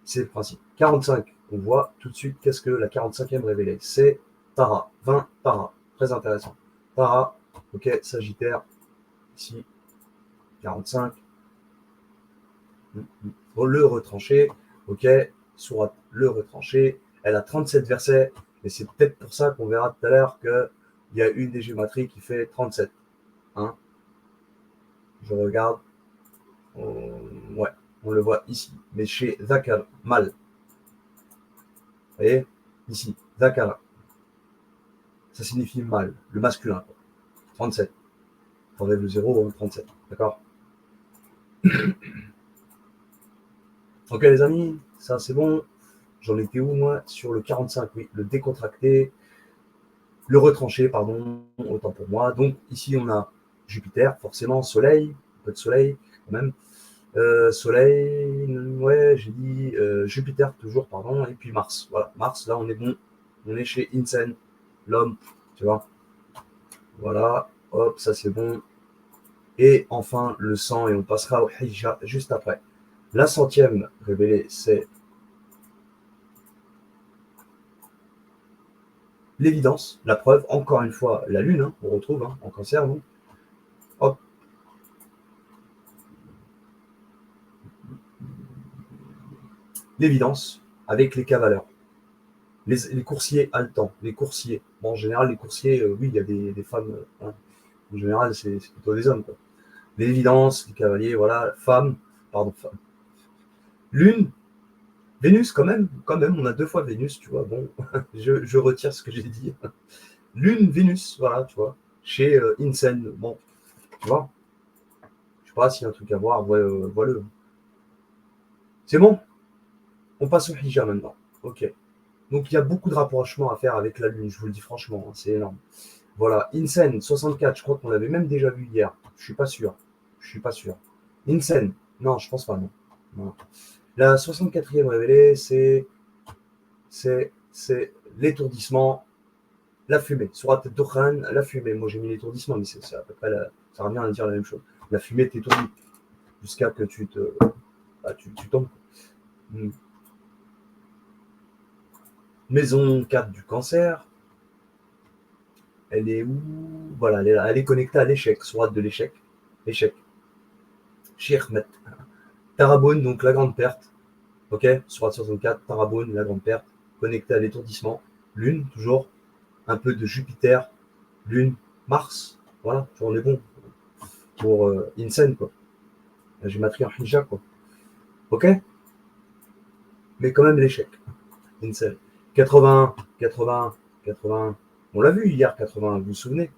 C'est le principe. 45, on voit tout de suite qu'est-ce que la 45e révélée. C'est Tara, 20 Tara. Très intéressant. Tara, ok, Sagittaire, ici, 45. Le retranché, ok, Sourate le retranché, elle a 37 versets, et c'est peut-être pour ça qu'on verra tout à l'heure qu'il y a une des gématries qui fait 37. Hein, je regarde. Ouais, on le voit ici. Mais chez Zakar, mâle. Vous voyez, ici, Zakara. Ça signifie mâle, le masculin. 37. T'enlèves le 0, 37. D'accord? Ok les amis, ça c'est bon. J'en étais où moi? Sur le 45, oui, le décontracté, le retranché, pardon, autant pour moi. Donc ici on a Jupiter, forcément, Soleil, un peu de Soleil quand même. Soleil, ouais, j'ai dit Jupiter toujours, pardon, et puis Mars. Voilà, Mars, là on est bon. On est chez Insen, l'homme, tu vois. Voilà, hop, ça c'est bon. Et enfin le sang, et on passera au Hijja juste après. La centième révélée, c'est l'évidence, la preuve, encore une fois, la Lune, hein, on retrouve en cancer, donc. Hop. L'évidence avec les cavaleurs. Les coursiers haletants, les coursiers. Bon, en général, les coursiers, oui, il y a des femmes. Hein. En général, c'est plutôt des hommes. Quoi. L'évidence, les cavaliers, voilà, femmes, pardon, femmes. Lune, Vénus, quand même, on a 2 fois Vénus, tu vois. Bon, je retire ce que j'ai dit. Lune, Vénus, voilà, tu vois. Chez Insen, bon, tu vois. Je sais pas s'il y a un truc à voir, voilà. C'est bon, on passe au hijab maintenant. Ok. Donc il y a beaucoup de rapprochements à faire avec la Lune, je vous le dis franchement, hein, c'est énorme. Voilà, Insen 64, je crois qu'on l'avait même déjà vu hier. Je suis pas sûr. Je suis pas sûr. Insen, non, je pense pas, non. Non. La 64e révélée, c'est l'étourdissement, la fumée. Surat Dukhan, la fumée. Moi j'ai mis l'étourdissement, mais c'est à peu près ça revient à dire la même chose. La fumée t'étourdit jusqu'à que tu tombes. Hmm. Maison 4 du cancer, elle est où? Voilà, elle est connectée à l'échec, sourate de l'échec. Échec. Shirmet. Taraboun, donc la grande perte. Ok, sourate 64, Taraboun, la grande perte. Connectée à l'étourdissement. Lune, toujours. Un peu de Jupiter. Lune, Mars. Voilà, on est bon. Pour Insen, quoi. La gématrie en hijab, quoi. Ok, mais quand même l'échec. Insen. 81, 80, 80. On l'a vu hier, 80, vous vous souvenez?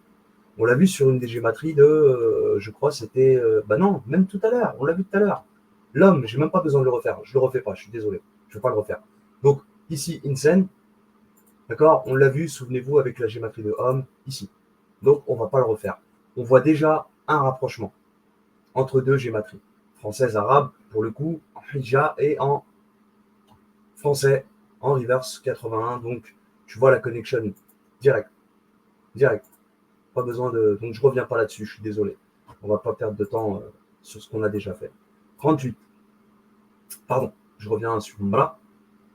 On l'a vu sur une des gématries de, je crois, c'était. Bah non, même tout à l'heure, on l'a vu tout à l'heure. L'homme, j'ai même pas besoin de le refaire. Je le refais pas, je suis désolé. Je ne vais pas le refaire. Donc, ici, Insen, d'accord, on l'a vu, souvenez-vous, avec la gématrie de homme, ici. Donc, on ne va pas le refaire. On voit déjà un rapprochement entre deux gématries. Française, arabe, pour le coup, en hija et en français, en reverse 81. Donc, tu vois la connexion direct. Direct. Pas besoin de. Donc je reviens pas là-dessus, je suis désolé. On va pas perdre de temps sur ce qu'on a déjà fait. 38. Pardon, je reviens sur Mra.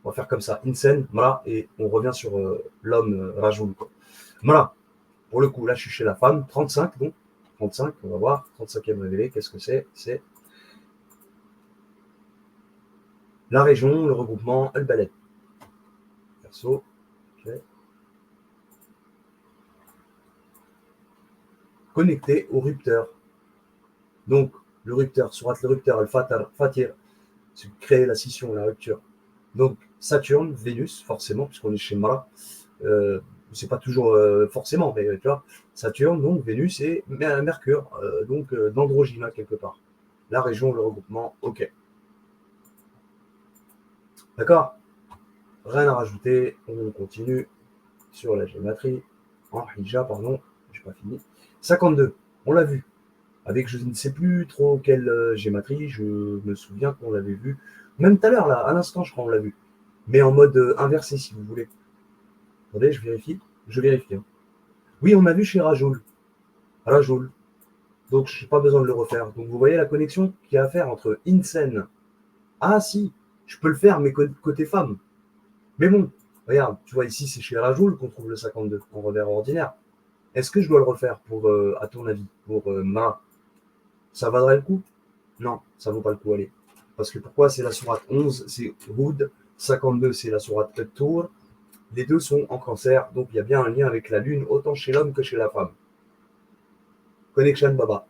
On va faire comme ça. Insen, Mra, et on revient sur l'homme Rajoul. Mra, pour le coup, là je suis chez la femme. 35, donc. 35, on va voir. 35e révélé, qu'est-ce que c'est? C'est la région, le regroupement, El Baled. Perso, ok. Connecté au rupteur. Donc, le rupteur, surat le rupteur, Fatir, c'est créer la scission, la rupture. Donc, Saturne, Vénus, forcément, puisqu'on est chez Mara. C'est pas toujours forcément, mais tu vois, Saturne, donc Vénus et Mercure, donc d'Androgyna quelque part. La région, le regroupement, ok. D'accord? Rien à rajouter, on continue sur la gématrie, en hija, pardon, j'ai pas fini. 52, on l'a vu, avec je ne sais plus trop quelle gématrie, je me souviens qu'on l'avait vu, même tout à l'heure, là, à l'instant, je crois qu'on l'a vu, mais en mode inversé, si vous voulez. Attendez, je vérifie. Je vérifie. Hein. Oui, on a vu chez Rajoul. Rajoul. Donc, je n'ai pas besoin de le refaire. Donc, vous voyez la connexion qu'il y a à faire entre Insen. Ah, si, je peux le faire, mais côté femme. Mais bon, regarde, tu vois, ici, c'est chez Rajoul qu'on trouve le 52 en revers ordinaire. Est-ce que je dois le refaire pour, à ton avis, pour Ma? Ça vaudrait le coup? Non, ça vaut pas le coup, allez. Parce que pourquoi? C'est la sourate 11, c'est Houd. 52, c'est la sourate Tour. Les deux sont en cancer, donc il y a bien un lien avec la lune, autant chez l'homme que chez la femme. Connection Baba,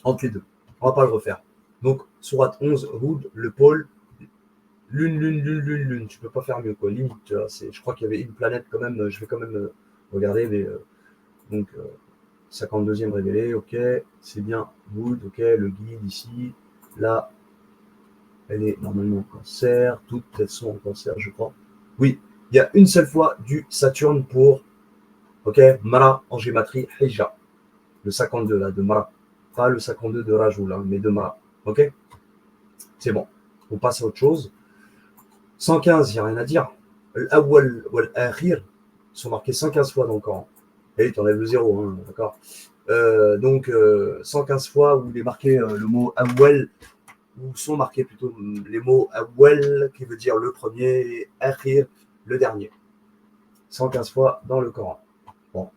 entre les deux. On va pas le refaire. Donc, Sourate 11, Houd, le pôle, lune, lune, lune, lune, lune. Tu peux pas faire mieux, quoi. Limite, tu vois, je crois qu'il y avait une planète quand même, je vais quand même regarder, mais donc 52e révélé, ok, c'est bien, Houd, ok, le guide ici, là, elle est normalement en cancer, toutes elles sont en cancer, je crois. Oui, il y a une seule fois du Saturne pour, ok, Mara en gématrie, Hija, le 52 là, de Mara. Pas le 52 de Rajoul, hein, mais de Mara. Ok. C'est bon. On passe à autre chose. 115, il n'y a rien à dire. L'awwal ou l'akhir sont marqués 115 fois dans le Coran. Et tu enlèves le zéro, hein, d'accord. Donc 115 fois où il est marqué le mot awwal, où sont marqués plutôt les mots awwal, qui veut dire le premier, et akhir, le dernier. 115 fois dans le Coran. Bon.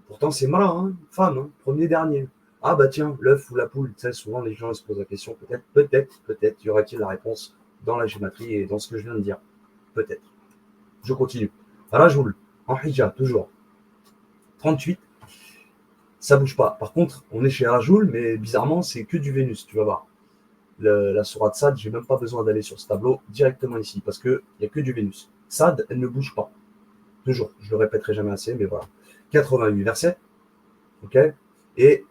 Pourtant, c'est malin, hein, femme, hein, premier, dernier. Ah bah tiens, l'œuf ou la poule, tu sais, souvent les gens se posent la question, peut-être, y aura-t-il la réponse dans la gématrie et dans ce que je viens de dire. Peut-être. Je continue. Rajoul, en hijab, toujours. 38, ça bouge pas. Par contre, on est chez Rajoul, mais bizarrement, c'est que du Vénus, tu vas voir. La sourate Sad, j'ai même pas besoin d'aller sur ce tableau directement ici, parce qu'il n'y a que du Vénus. Sad, elle ne bouge pas. Toujours. Je le répéterai jamais assez, mais voilà. 88 versets, ok, et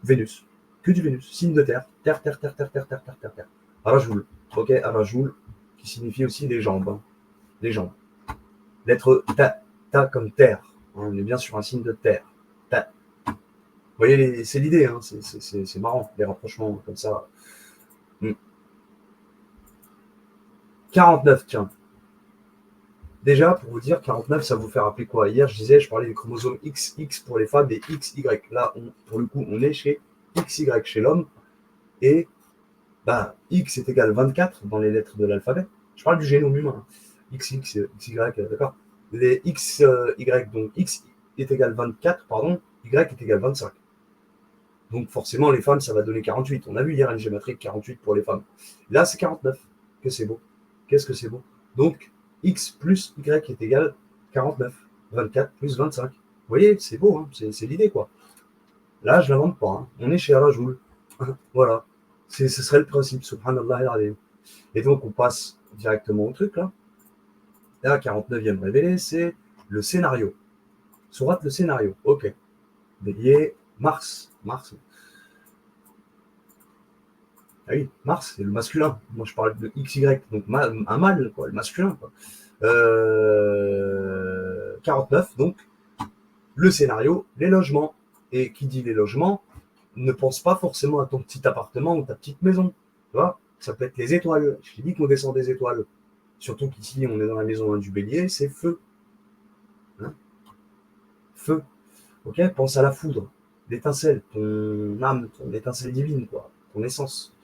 Vénus. Que du Vénus. Signe de terre. Terre, terre, terre, terre, terre, terre, terre, terre, terre. Rajoul. Ok, Rajoul, qui signifie aussi les jambes. Hein. Les jambes. Lettre ta, ta comme terre. Hein, on est bien sur un signe de terre. Ta. Vous voyez, c'est l'idée. Hein, c'est marrant, les rapprochements comme ça. 49, tiens. Déjà, pour vous dire, 49, ça vous fait rappeler quoi? Hier, je parlais des chromosomes XX pour les femmes et XY. Là, pour le coup, on est chez XY chez l'homme. Et bah, X est égal à 24 dans les lettres de l'alphabet. Je parle du génome humain. XX, XY, d'accord. Les XY, donc X est égal à 24, pardon, Y est égal à 25. Donc forcément, les femmes, ça va donner 48. On a vu hier une gématrie de 48 pour les femmes. Là, c'est 49. Que c'est beau. Qu'est-ce que c'est beau. Donc, X plus Y est égal à 49. 24 plus 25. Vous voyez, c'est beau, hein, c'est l'idée, quoi. Là, je ne l'invente pas. Hein. On est chez Rajoul. Voilà. Ce serait le principe. Subhanallah al. Et donc, on passe directement au truc, là. Là, 49e révélé, c'est le scénario. Sourate le scénario. Ok. Bélier, Mars. Mars. Ah oui, Mars, c'est le masculin. Moi, je parle de XY, donc un mâle, quoi, le masculin. Quoi. 49, donc, le scénario, les logements. Et qui dit les logements, ne pense pas forcément à ton petit appartement ou ta petite maison. Tu vois, ça peut être les étoiles. Je t'ai dit qu'on descend des étoiles. Surtout qu'ici, on est dans la maison du bélier, c'est feu. Hein, feu. Ok, pense à la foudre, l'étincelle, ton âme, ton étincelle divine, quoi, ton essence.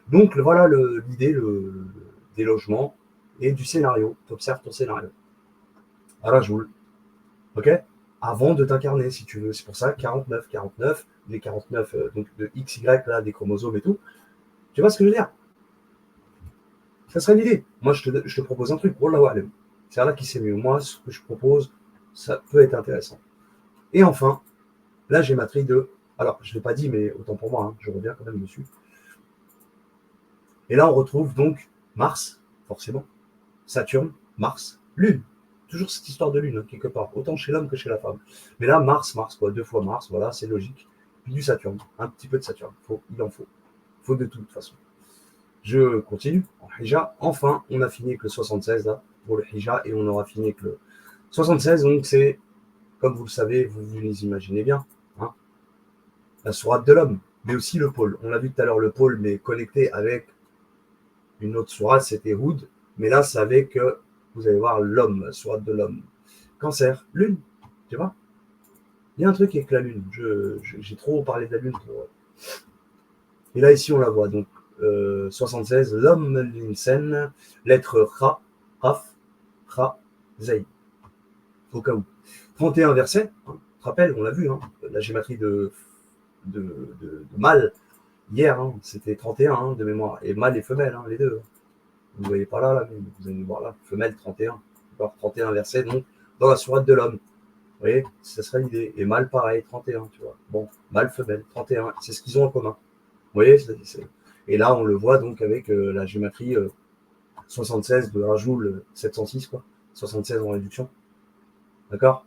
Donc voilà l'idée des logements et du scénario. Tu observes ton scénario. À la joule. Ok, avant de t'incarner, si tu veux. C'est pour ça 49, 49, les 49 donc de XY, là, des chromosomes et tout. Tu vois ce que je veux dire? Ça serait l'idée. Moi, je te propose un truc. Wallahu. C'est là qui sait mieux. Moi, ce que je propose, ça peut être intéressant. Et enfin, la gématrie de. Alors, je ne l'ai pas dit, mais autant pour moi, hein, je reviens quand même dessus. Et là, on retrouve donc Mars, forcément, Saturne, Mars, Lune. Toujours cette histoire de Lune, hein, quelque part, autant chez l'homme que chez la femme. Mais là, Mars, quoi, 2 fois Mars, voilà, c'est logique. Puis du Saturne, un petit peu de Saturne, il en faut. Il faut de toute façon. Je continue, en Hija. Enfin, on a fini avec le 76, là, pour le Hija, et on aura fini avec le 76, donc c'est, comme vous le savez, vous les imaginez bien, hein, la sourate de l'homme, mais aussi le pôle. On l'a vu tout à l'heure, le pôle, mais connecté avec une autre sourate, c'était Houd, mais là, c'est avec, vous allez voir, l'homme, sourate de l'homme. Cancer, lune, tu vois. Il y a un truc avec la lune. J'ai trop parlé de la lune. Et là, ici, on la voit. Donc, 76, l'homme, l'insen, lettre Ra, Raf, Ra, Zaï. Au cas où. 31 versets. Hein, tu te rappelles, on l'a vu, hein, la gématrie de mâle. Hier, hein, c'était 31 hein, de mémoire. Et mâle et femelle, hein, les deux. Vous ne voyez pas là, mais vous allez voir là, femelle 31. d'accord. 31 versets, donc, dans la sourate de l'homme. Vous voyez, ça serait l'idée. Et mâle, pareil, 31, tu vois. Bon, mâle, femelle, 31, c'est ce qu'ils ont en commun. Vous voyez, et là, on le voit donc avec la gématrie 76 de Rajoul 706, quoi. 76 en réduction. D'accord.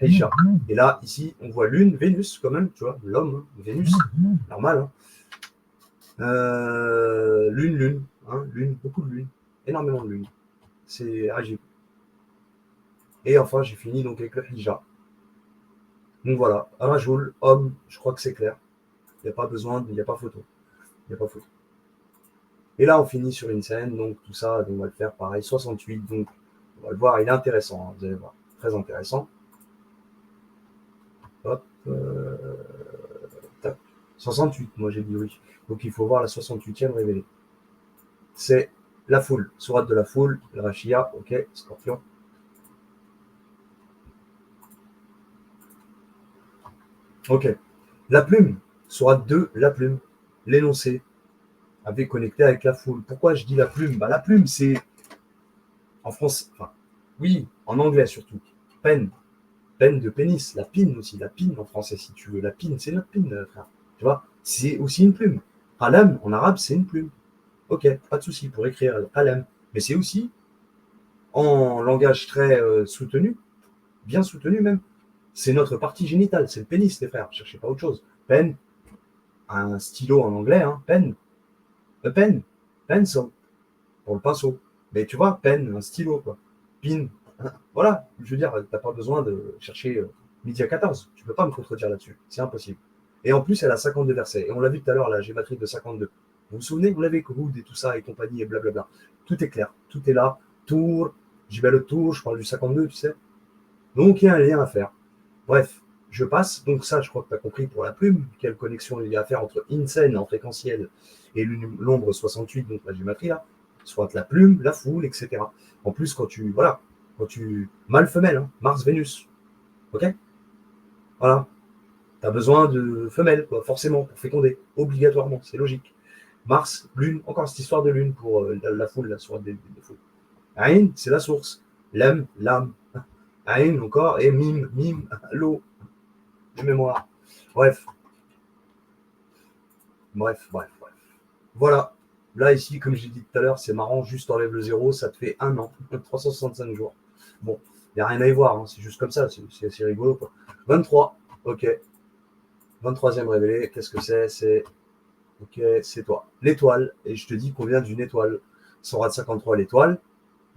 Heisha. Et là, ici, on voit Lune, Vénus, quand même, tu vois, l'homme, hein, Vénus, normal. Hein. Lune, hein, lune, beaucoup de lune, énormément de lune. C'est Rajib. Et enfin, j'ai fini donc avec le Hija. Donc voilà, Rajoul, homme, je crois que c'est clair. Il n'y a pas besoin, il n'y a pas photo. Il n'y a pas photo. Et là, on finit sur une scène, donc tout ça, donc on va le faire pareil, 68, donc on va le voir, il est intéressant, hein, vous allez voir, très intéressant. Hop, 68, moi j'ai dit oui. Donc il faut voir la 68e révélée. C'est la foule, sourate de la foule, le Rashia, ok, Scorpion. Ok, la plume, sourate 2, la plume, l'énoncé, avait connecté avec la foule. Pourquoi je dis la plume? Bah, la plume, c'est en France, enfin, oui, en anglais surtout, peine, peine de pénis, la pine aussi, la pine en français si tu veux, la pine, c'est notre pine, frère. Tu vois, c'est aussi une plume. Qalam, en arabe, c'est une plume. Ok, pas de souci pour écrire qalam, mais c'est aussi en langage très soutenu, bien soutenu même. C'est notre partie génitale, c'est le pénis, les frères. Cherchez pas autre chose. Pen, un stylo en anglais, hein, pen, a pen, pencil, pour le pinceau. Mais tu vois, pen, un stylo, quoi. Pin, voilà, je veux dire, t'as pas besoin de chercher midi à 14. Tu peux pas me contredire là-dessus. C'est impossible. Et en plus, elle a 52 versets. Et on l'a vu tout à l'heure, la gématrie de 52. Vous vous souvenez, vous l'avez, Houd et tout ça et compagnie et blablabla. Tout est clair, tout est là. Tour, j'y vais le tour, je parle du 52, tu sais. Donc, il y a un lien à faire. Bref, je passe. Donc, ça, je crois que tu as compris pour la plume, quelle connexion il y a à faire entre INSEN en fréquentiel et l'ombre 68, donc la gématrie là, soit la plume, la foule, etc. En plus, quand tu, voilà, quand tu, mâle, femelle, hein, Mars, Vénus, ok. Voilà, tu as besoin de femelle, quoi, forcément, pour féconder, obligatoirement, c'est logique. Mars, lune, encore cette histoire de lune pour la foule, la sourate des foules. Aïn, c'est la source. Lem, l'âme. Aïn, encore, et mime, l'eau, de mémoire. Bref, bref. Voilà. Là, ici, comme j'ai dit tout à l'heure, c'est marrant, juste enlève le zéro, ça te fait 1 an, 365 jours. Bon, il n'y a rien à y voir, hein, c'est juste comme ça, c'est assez rigolo, quoi. 23, ok. 23e révélé, qu'est-ce que c'est? C'est, ok, c'est toi. L'étoile, et je te dis qu'on vient d'une étoile. Sourate 53, l'étoile,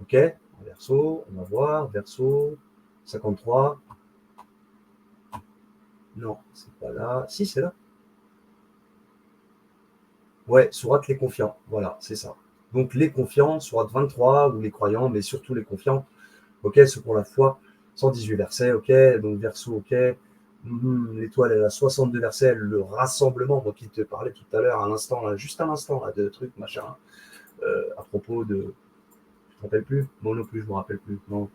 ok. Verseau, on va voir, verseau, 53. Non, c'est pas là. Si, c'est là. Ouais, sourate les confiants, voilà, c'est ça. Donc les confiants, sourate 23, ou les croyants, mais surtout les confiants, ok, ceux pour la foi, 118 versets, ok, donc verso, ok, l'étoile, elle a 62 versets, le rassemblement, moi qui te parlais tout à l'heure, à l'instant, là, juste à l'instant, là, de trucs, machin, à propos de, je me rappelle plus, moi non plus, je me rappelle plus, non,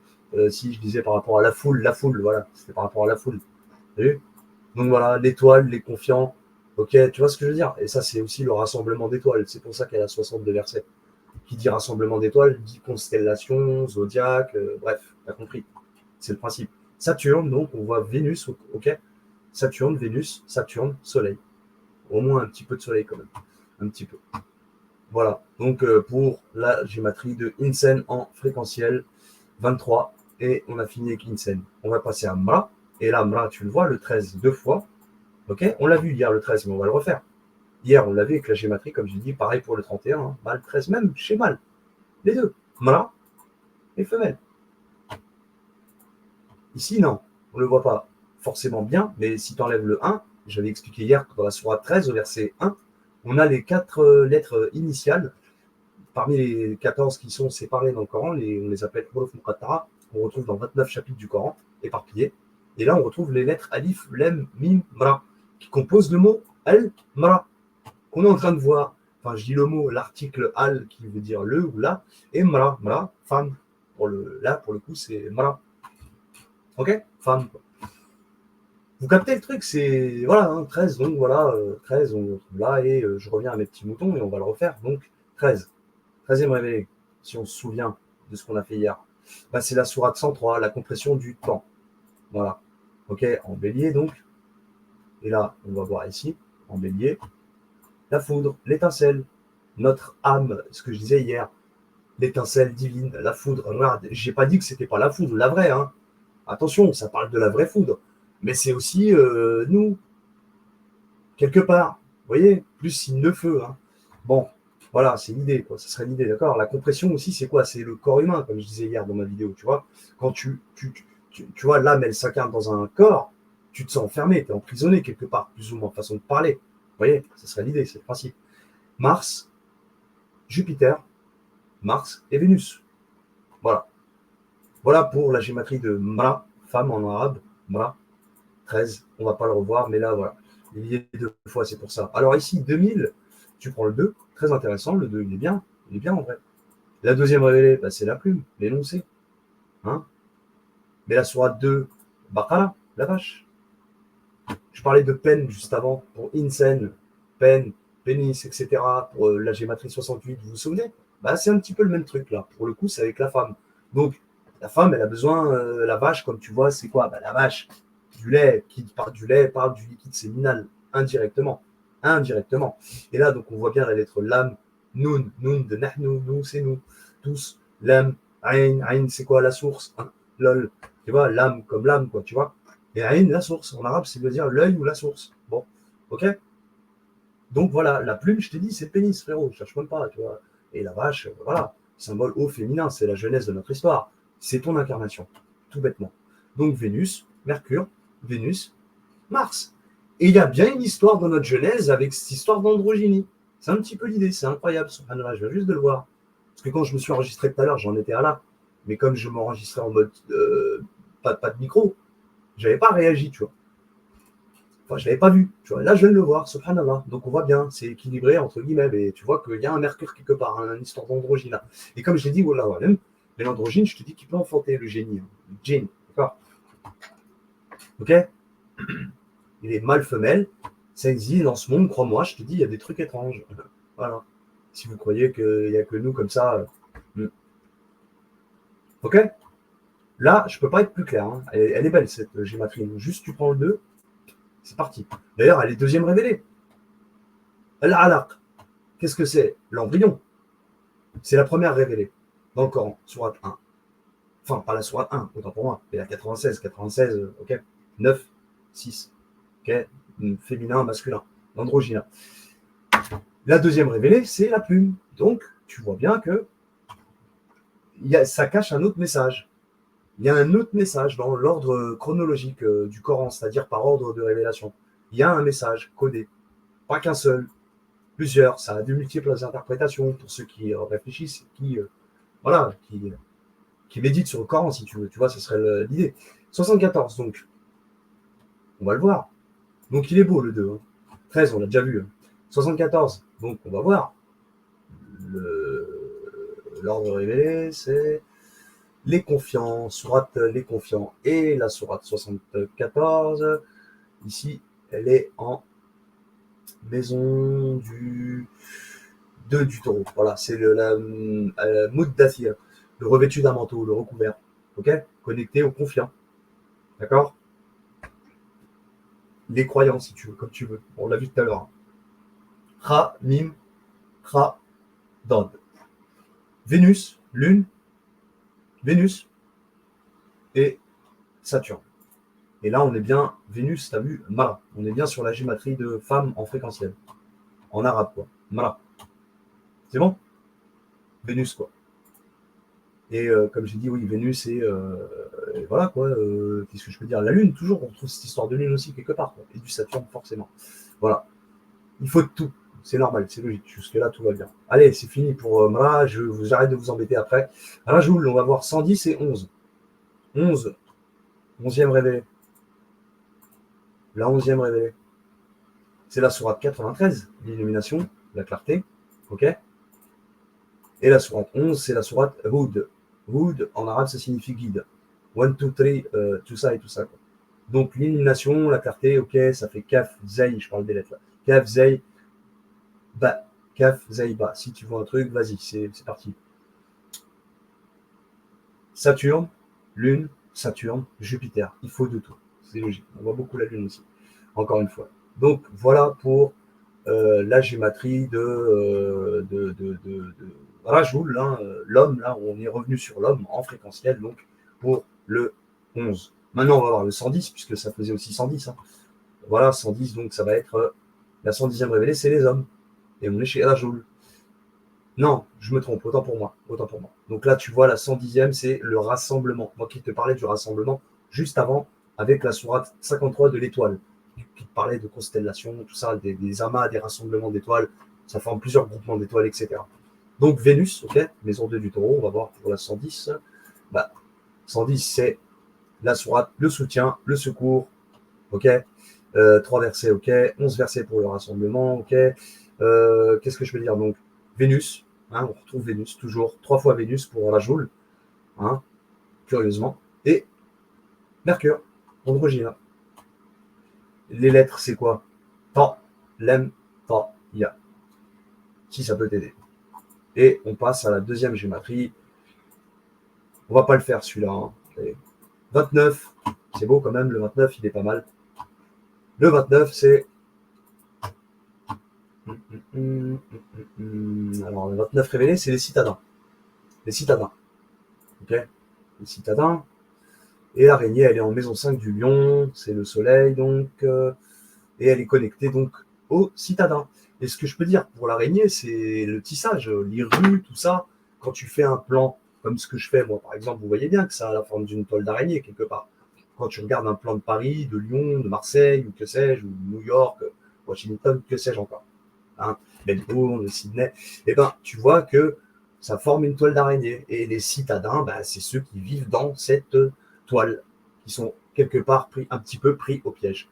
si, je disais par rapport à la foule, voilà, c'était par rapport à la foule, t'as vu? Donc voilà, l'étoile, les confiants, ok, tu vois ce que je veux dire? Et ça, c'est aussi le rassemblement d'étoiles, c'est pour ça qu'elle a 62 versets. Qui dit rassemblement d'étoiles, dit constellation, zodiaque, bref, t'as compris. C'est le principe. Saturne, donc, on voit Vénus, ok. Saturne, Vénus, Saturne, Soleil. Au moins un petit peu de Soleil quand même. Un petit peu. Voilà. Donc, pour la gématrie de Insen en fréquentiel 23. Et on a fini avec Insen. On va passer à Mra. Et là, Mra, tu le vois, le 13, 2 fois. Ok. On l'a vu hier, le 13, mais on va le refaire. Hier, on l'a vu avec la gématrie, comme j'ai dit, pareil pour le 31. Hein. Mâle 13, même chez mâle. Les deux. Mra et femelle. Ici, non, on ne le voit pas forcément bien, mais si tu enlèves le 1, j'avais expliqué hier que dans la sourate 13, au verset 1, on a les 4 lettres initiales, parmi les 14 qui sont séparées dans le Coran, on les appelle Huruf Muqattara, on retrouve dans 29 chapitres du Coran, éparpillés. Et là, on retrouve les lettres Alif, Lem, Mim, Mra, qui composent le mot Al-Mra, qu'on est en train de voir. Enfin, je dis le mot, l'article Al, qui veut dire le ou la, et Mra, Mra, femme. Là, pour le coup, c'est Mra. Ok, femme. Vous captez le truc, c'est voilà, hein, 13, donc voilà, 13, on retrouve là, et je reviens à mes petits moutons et on va le refaire. Donc 13, 13e réveillé, si on se souvient de ce qu'on a fait hier. Bah, c'est la sourate 103, la compression du temps. Voilà. Ok, en bélier donc. Et là, on va voir ici, en bélier, la foudre, l'étincelle, notre âme, ce que je disais hier, l'étincelle divine, la foudre. Regarde, j'ai pas dit que c'était pas la foudre, la vraie, hein. Attention, ça parle de la vraie foudre. Mais c'est aussi nous, quelque part. Vous voyez, plus signe de feu. Hein. Bon, voilà, c'est l'idée, quoi. Ça serait l'idée, d'accord. La compression aussi, c'est quoi? C'est le corps humain, comme je disais hier dans ma vidéo, tu vois. Quand tu vois, l'âme, elle s'incarne dans un corps, tu te sens enfermé, tu es emprisonné quelque part, plus ou moins, façon de parler. Vous voyez, ça serait l'idée, c'est le principe. Mars, Jupiter, Mars et Vénus. Voilà. Voilà pour la gématrie de Mra, femme en arabe, Mra, 13. On ne va pas le revoir, mais là, voilà. Il y est deux fois, c'est pour ça. Alors ici, 2000, tu prends le 2, très intéressant, le 2, il est bien en vrai. La deuxième révélée, bah, c'est la plume, l'énoncé. Hein, mais la sourate 2, Baqara, la vache. Je parlais de peine juste avant, pour Insen, peine, pénis, etc. Pour la gématrie 68, vous vous souvenez? Bah, c'est un petit peu le même truc là. Pour le coup, c'est avec la femme. Donc, la femme, elle a besoin, la vache, comme tu vois, c'est quoi? Bah, la vache, du lait, qui parle du lait, parle du liquide séminal, indirectement. Indirectement. Et là, donc, on voit bien la lettre lam, nun, nun de nahnu, nous, c'est nous, tous, lam, ain, c'est quoi la source? Hein, lol, tu vois, l'âme comme l'âme, quoi, tu vois. Et ain, la source. En arabe, c'est veut dire l'œil ou la source. Bon, ok. Donc voilà, la plume, je t'ai dit, c'est le pénis, frérot. Je cherche même pas, tu vois. Et la vache, voilà, symbole au féminin, c'est la jeunesse de notre histoire. C'est ton incarnation, tout bêtement. Donc Vénus, Mercure, Vénus, Mars. Et il y a bien une histoire dans notre Genèse avec cette histoire d'androgynie. C'est un petit peu l'idée, c'est incroyable, subhanallah, je viens juste de le voir. Parce que quand je me suis enregistré tout à l'heure, j'en étais à là. Mais comme je m'enregistrais en mode pas de micro, j'avais pas réagi, tu vois. Enfin, je ne l'avais pas vu. Tu vois. Là, je viens de le voir, subhanallah. Donc, on voit bien, c'est équilibré, entre guillemets. Mais tu vois qu'il y a un mercure quelque part, une histoire d'androgyne. Là. Et comme je l'ai dit, voilà, mais l'androgyne, je te dis qu'il peut enfanter le génie. Le djinn, d'accord. Ok. Il est mâle-femelle. Ça existe dans ce monde, crois-moi, je te dis, il y a des trucs étranges. Voilà. Si vous croyez qu'il n'y a que nous comme ça. Ok. Là, je ne peux pas être plus clair. Hein. Elle est belle, cette gématrie. Juste, tu prends le 2, c'est parti. D'ailleurs, elle est deuxième révélée. Al-Alaq. Qu'est-ce que c'est? L'embryon. C'est la première révélée dans le Coran, sourate 1. Enfin, pas la sourate 1, autant pour moi, mais la 96, 96, ok, 9, 6, ok, féminin, masculin, androgyne. La deuxième révélée, c'est la plume. Donc, tu vois bien que ça cache un autre message. Il y a un autre message dans l'ordre chronologique du Coran, c'est-à-dire par ordre de révélation. Il y a un message codé, pas qu'un seul, plusieurs. Ça a de multiples interprétations pour ceux qui réfléchissent, voilà, qui médite sur le Coran, si tu veux. Tu vois, ce serait l'idée. 74, donc, on va le voir. Donc, il est beau, le 2. Hein. 13, on l'a déjà vu. Hein. 74, donc, on va voir. L'ordre révélé, c'est les confiants, sourate les confiants. Et la sourate 74, ici, elle est en maison du 2 du taureau. Voilà, c'est la Muddathir, le revêtu d'un manteau, le recouvert. Ok. Connecté au confiant. D'accord. Les croyants, si tu veux, comme tu veux. On l'a vu tout à l'heure. Ra, Mim, Ra, Dod. Vénus, Lune, Vénus et Saturne. Et là, on est bien, Vénus, t'as vu, Mara. On est bien sur la gématrie de femme en fréquentiel. En arabe, quoi. Mara. C'est bon? Vénus, quoi. Et comme j'ai dit, oui, Vénus et voilà, quoi. Qu'est-ce que je peux dire? La Lune, toujours, on trouve cette histoire de Lune aussi quelque part, quoi. Et du Saturne, forcément. Voilà. Il faut de tout. C'est normal, c'est logique. Jusque-là, tout va bien. Allez, c'est fini pour Mra. J'arrête de vous embêter après. Rajoul, on va voir 110 et 11. 11, 11e révélé. La 11e révélée. C'est la sourate 93, l'illumination, la clarté. Ok. Et la sourate 11, c'est la sourate Houd. Houd, en arabe, ça signifie guide. 1, 2, 3, tout ça et tout ça. Quoi. Donc, l'illumination, la clarté, ok, ça fait Kaf, Zay, je parle des lettres là. Kaf, Zay, Ba. Kaf, Zay, Ba. Si tu vois un truc, vas-y, c'est parti. Saturne, Lune, Saturne, Jupiter. Il faut de tout. C'est logique. On voit beaucoup la Lune aussi, encore une fois. Donc, voilà pour la gématrie de Rajoul, hein, l'homme, là, on est revenu sur l'homme en fréquentiel, donc pour le 11. Maintenant, on va voir le 110, puisque ça faisait aussi 110. Hein. Voilà, 110, donc ça va être la 110e révélée, c'est les hommes. Et on est chez Rajoul. Non, je me trompe, autant pour moi. Autant pour moi. Donc là, tu vois, la 110e, c'est le rassemblement. Moi qui te parlais du rassemblement juste avant, avec la sourate 53 de l'étoile, qui te parlait de constellations, tout ça, des amas, des rassemblements d'étoiles. Ça forme plusieurs groupements d'étoiles, etc. Donc Vénus, ok, maison 2 du taureau, on va voir pour la 110. Bah, 110, c'est la sourate, le soutien, le secours, ok. 3 versets, ok. 11 versets pour le rassemblement, ok. Qu'est-ce que je peux dire donc Vénus, hein, on retrouve Vénus, toujours 3 fois Vénus pour la Joule, hein, curieusement. Et Mercure, androgyne. Les lettres, c'est quoi Ta, lem, ta, ya. Si ça peut t'aider. Et on passe à la deuxième gématrie. On va pas le faire celui-là. Hein. 29, c'est beau quand même, le 29, il est pas mal. Le 29, c'est. Alors, le 29 révélé, c'est les citadins. Les citadins. Ok. Les citadins. Et l'araignée, elle est en maison 5 du lion, c'est le soleil, donc. Et elle est connectée, donc, aux citadins. Et ce que je peux dire pour l'araignée, c'est le tissage, les rues, tout ça. Quand tu fais un plan, comme ce que je fais, moi, par exemple, vous voyez bien que ça a la forme d'une toile d'araignée, quelque part. Quand tu regardes un plan de Paris, de Lyon, de Marseille, ou que sais-je, ou New York, Washington, que sais-je encore, hein, Melbourne, Sydney, eh ben, tu vois que ça forme une toile d'araignée. Et les citadins, ben, c'est ceux qui vivent dans cette toile, qui sont quelque part pris, un petit peu pris au piège.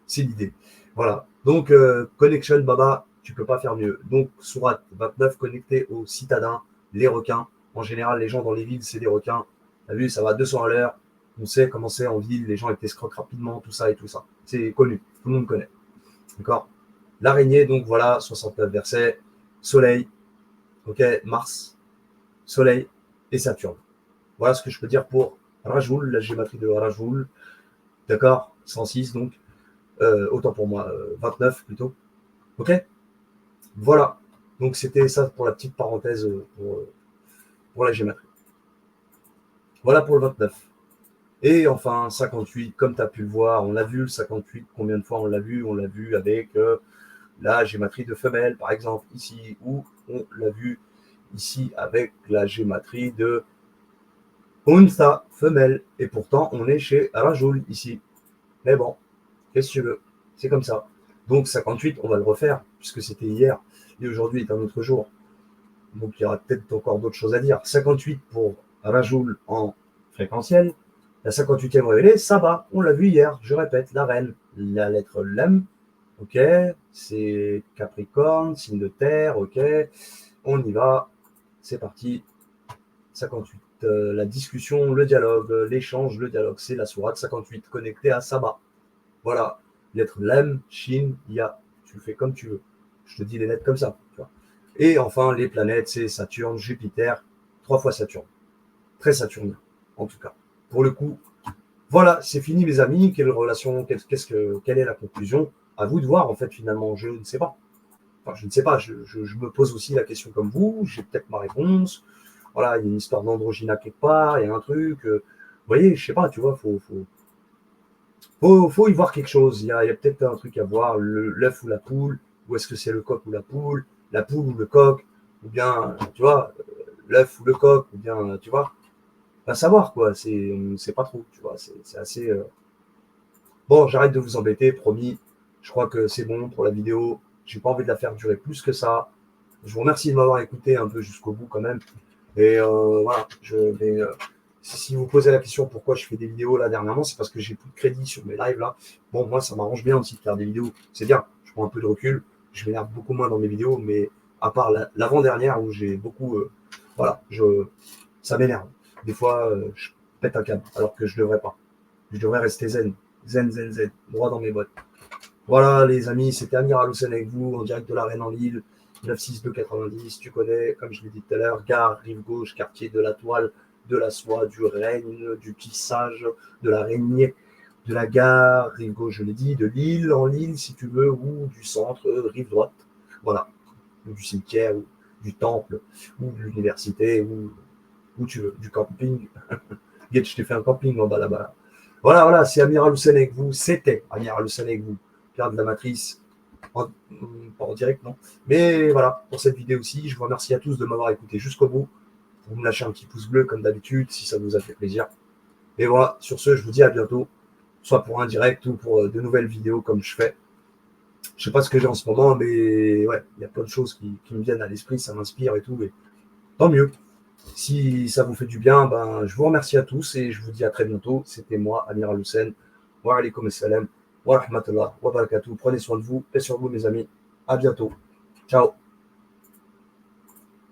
C'est l'idée. Voilà. Donc, Connection Baba, tu peux pas faire mieux. Donc, Sourate 29 connecté aux citadins, les requins. En général, les gens dans les villes, c'est des requins. Tu as vu, ça va à 200 à l'heure. On sait comment c'est en ville, les gens étaient escroquent rapidement, tout ça et tout ça. C'est connu, tout le monde connaît. D'accord. L'araignée, donc voilà, 69 versets. Soleil, ok, Mars, Soleil et Saturne. Voilà ce que je peux dire pour Rajoul, la gématrie de Rajoul. D'accord. 106 donc. Autant pour moi, 29 plutôt. Ok. Voilà. Donc c'était ça pour la petite parenthèse pour la gématrie. Voilà pour le 29. Et enfin, 58, comme tu as pu le voir, on l'a vu le 58, combien de fois on l'a vu avec la gématrie de femelle, par exemple, ici, ou on l'a vu ici avec la gématrie de Unsa, femelle. Et pourtant, on est chez Rajoul ici. Mais bon, qu'est-ce que tu veux? C'est comme ça. Donc 58, on va le refaire, puisque c'était hier, et aujourd'hui est un autre jour. Donc il y aura peut-être encore d'autres choses à dire. 58 pour Rajoul en fréquentiel. La 58e révélée, Saba, on l'a vu hier, je répète, la reine. La lettre Lem, ok, c'est Capricorne, signe de terre, ok. On y va, c'est parti. 58. La discussion, le dialogue, l'échange, le dialogue, c'est la sourate 58 connectée à Saba. Voilà, lettre Lem, Shin, Ya. Tu le fais comme tu veux. Je te dis les lettres comme ça. Tu vois. Et enfin, les planètes, c'est Saturne, Jupiter, 3 fois Saturne. Très saturnien, en tout cas. Pour le coup, voilà, c'est fini, mes amis. Quelle relation, quelle est la conclusion? À vous de voir, en fait, finalement. Je ne sais pas. Enfin, je ne sais pas. Je me pose aussi la question comme vous. J'ai peut-être ma réponse. Voilà, il y a une histoire d'androgyna quelque part. Il y a un truc. Vous voyez, je sais pas, tu vois, faut y voir quelque chose. Il y a peut-être un truc à voir, l'œuf ou la poule, ou est-ce que c'est le coq ou la poule ou le coq, ou bien, tu vois, l'œuf ou le coq, ou bien, tu vois, pas savoir, quoi. C'est pas trop, tu vois, c'est assez. Bon, j'arrête de vous embêter, promis. Je crois que c'est bon pour la vidéo. J'ai pas envie de la faire durer plus que ça. Je vous remercie de m'avoir écouté un peu jusqu'au bout, quand même. Et voilà, je vais. Si vous posez la question pourquoi je fais des vidéos là dernièrement, c'est parce que j'ai plus de crédit sur mes lives là. Bon, moi, ça m'arrange bien aussi de faire des vidéos. C'est bien, je prends un peu de recul. Je m'énerve beaucoup moins dans mes vidéos, mais à part l'avant-dernière où j'ai beaucoup. Voilà, ça m'énerve. Des fois, je pète un câble alors que je devrais pas. Je devrais rester zen. Zen, zen, zen. Droit dans mes bottes. Voilà, les amis, c'était Amiral Hussein avec vous, en direct de l'Arène en Lille. 96290, tu connais, comme je l'ai dit tout à l'heure, gare, rive gauche, quartier de la Toile, de la soie, du règne, du tissage, de l'araignée, de la gare, rive gauche, je l'ai dit, de l'île, en Lille, si tu veux, ou du centre, rive droite. Voilà. Ou du cimetière, ou du temple, ou de l'université, ou où tu veux, du camping. Get, je t'ai fait un camping en bas là-bas. Voilà, voilà, c'est Amiral Hussein avec vous. C'était Amiral Hussein avec vous. Garde la matrice. Pas en direct, non. Mais voilà, pour cette vidéo aussi, je vous remercie à tous de m'avoir écouté jusqu'au bout. Vous me lâchez un petit pouce bleu comme d'habitude si ça vous a fait plaisir. Et voilà, sur ce, je vous dis à bientôt, soit pour un direct ou pour de nouvelles vidéos comme je fais. Je sais pas ce que j'ai en ce moment, mais ouais, il y a plein de choses qui me viennent à l'esprit, ça m'inspire et tout. Et tant mieux. Si ça vous fait du bien, ben, je vous remercie à tous et je vous dis à très bientôt. C'était moi, Amiral Hussein. Wa alaykoum assalam. Wa rahmatullah wa barakatuh. Prenez soin de vous et sur vous, mes amis. À bientôt. Ciao.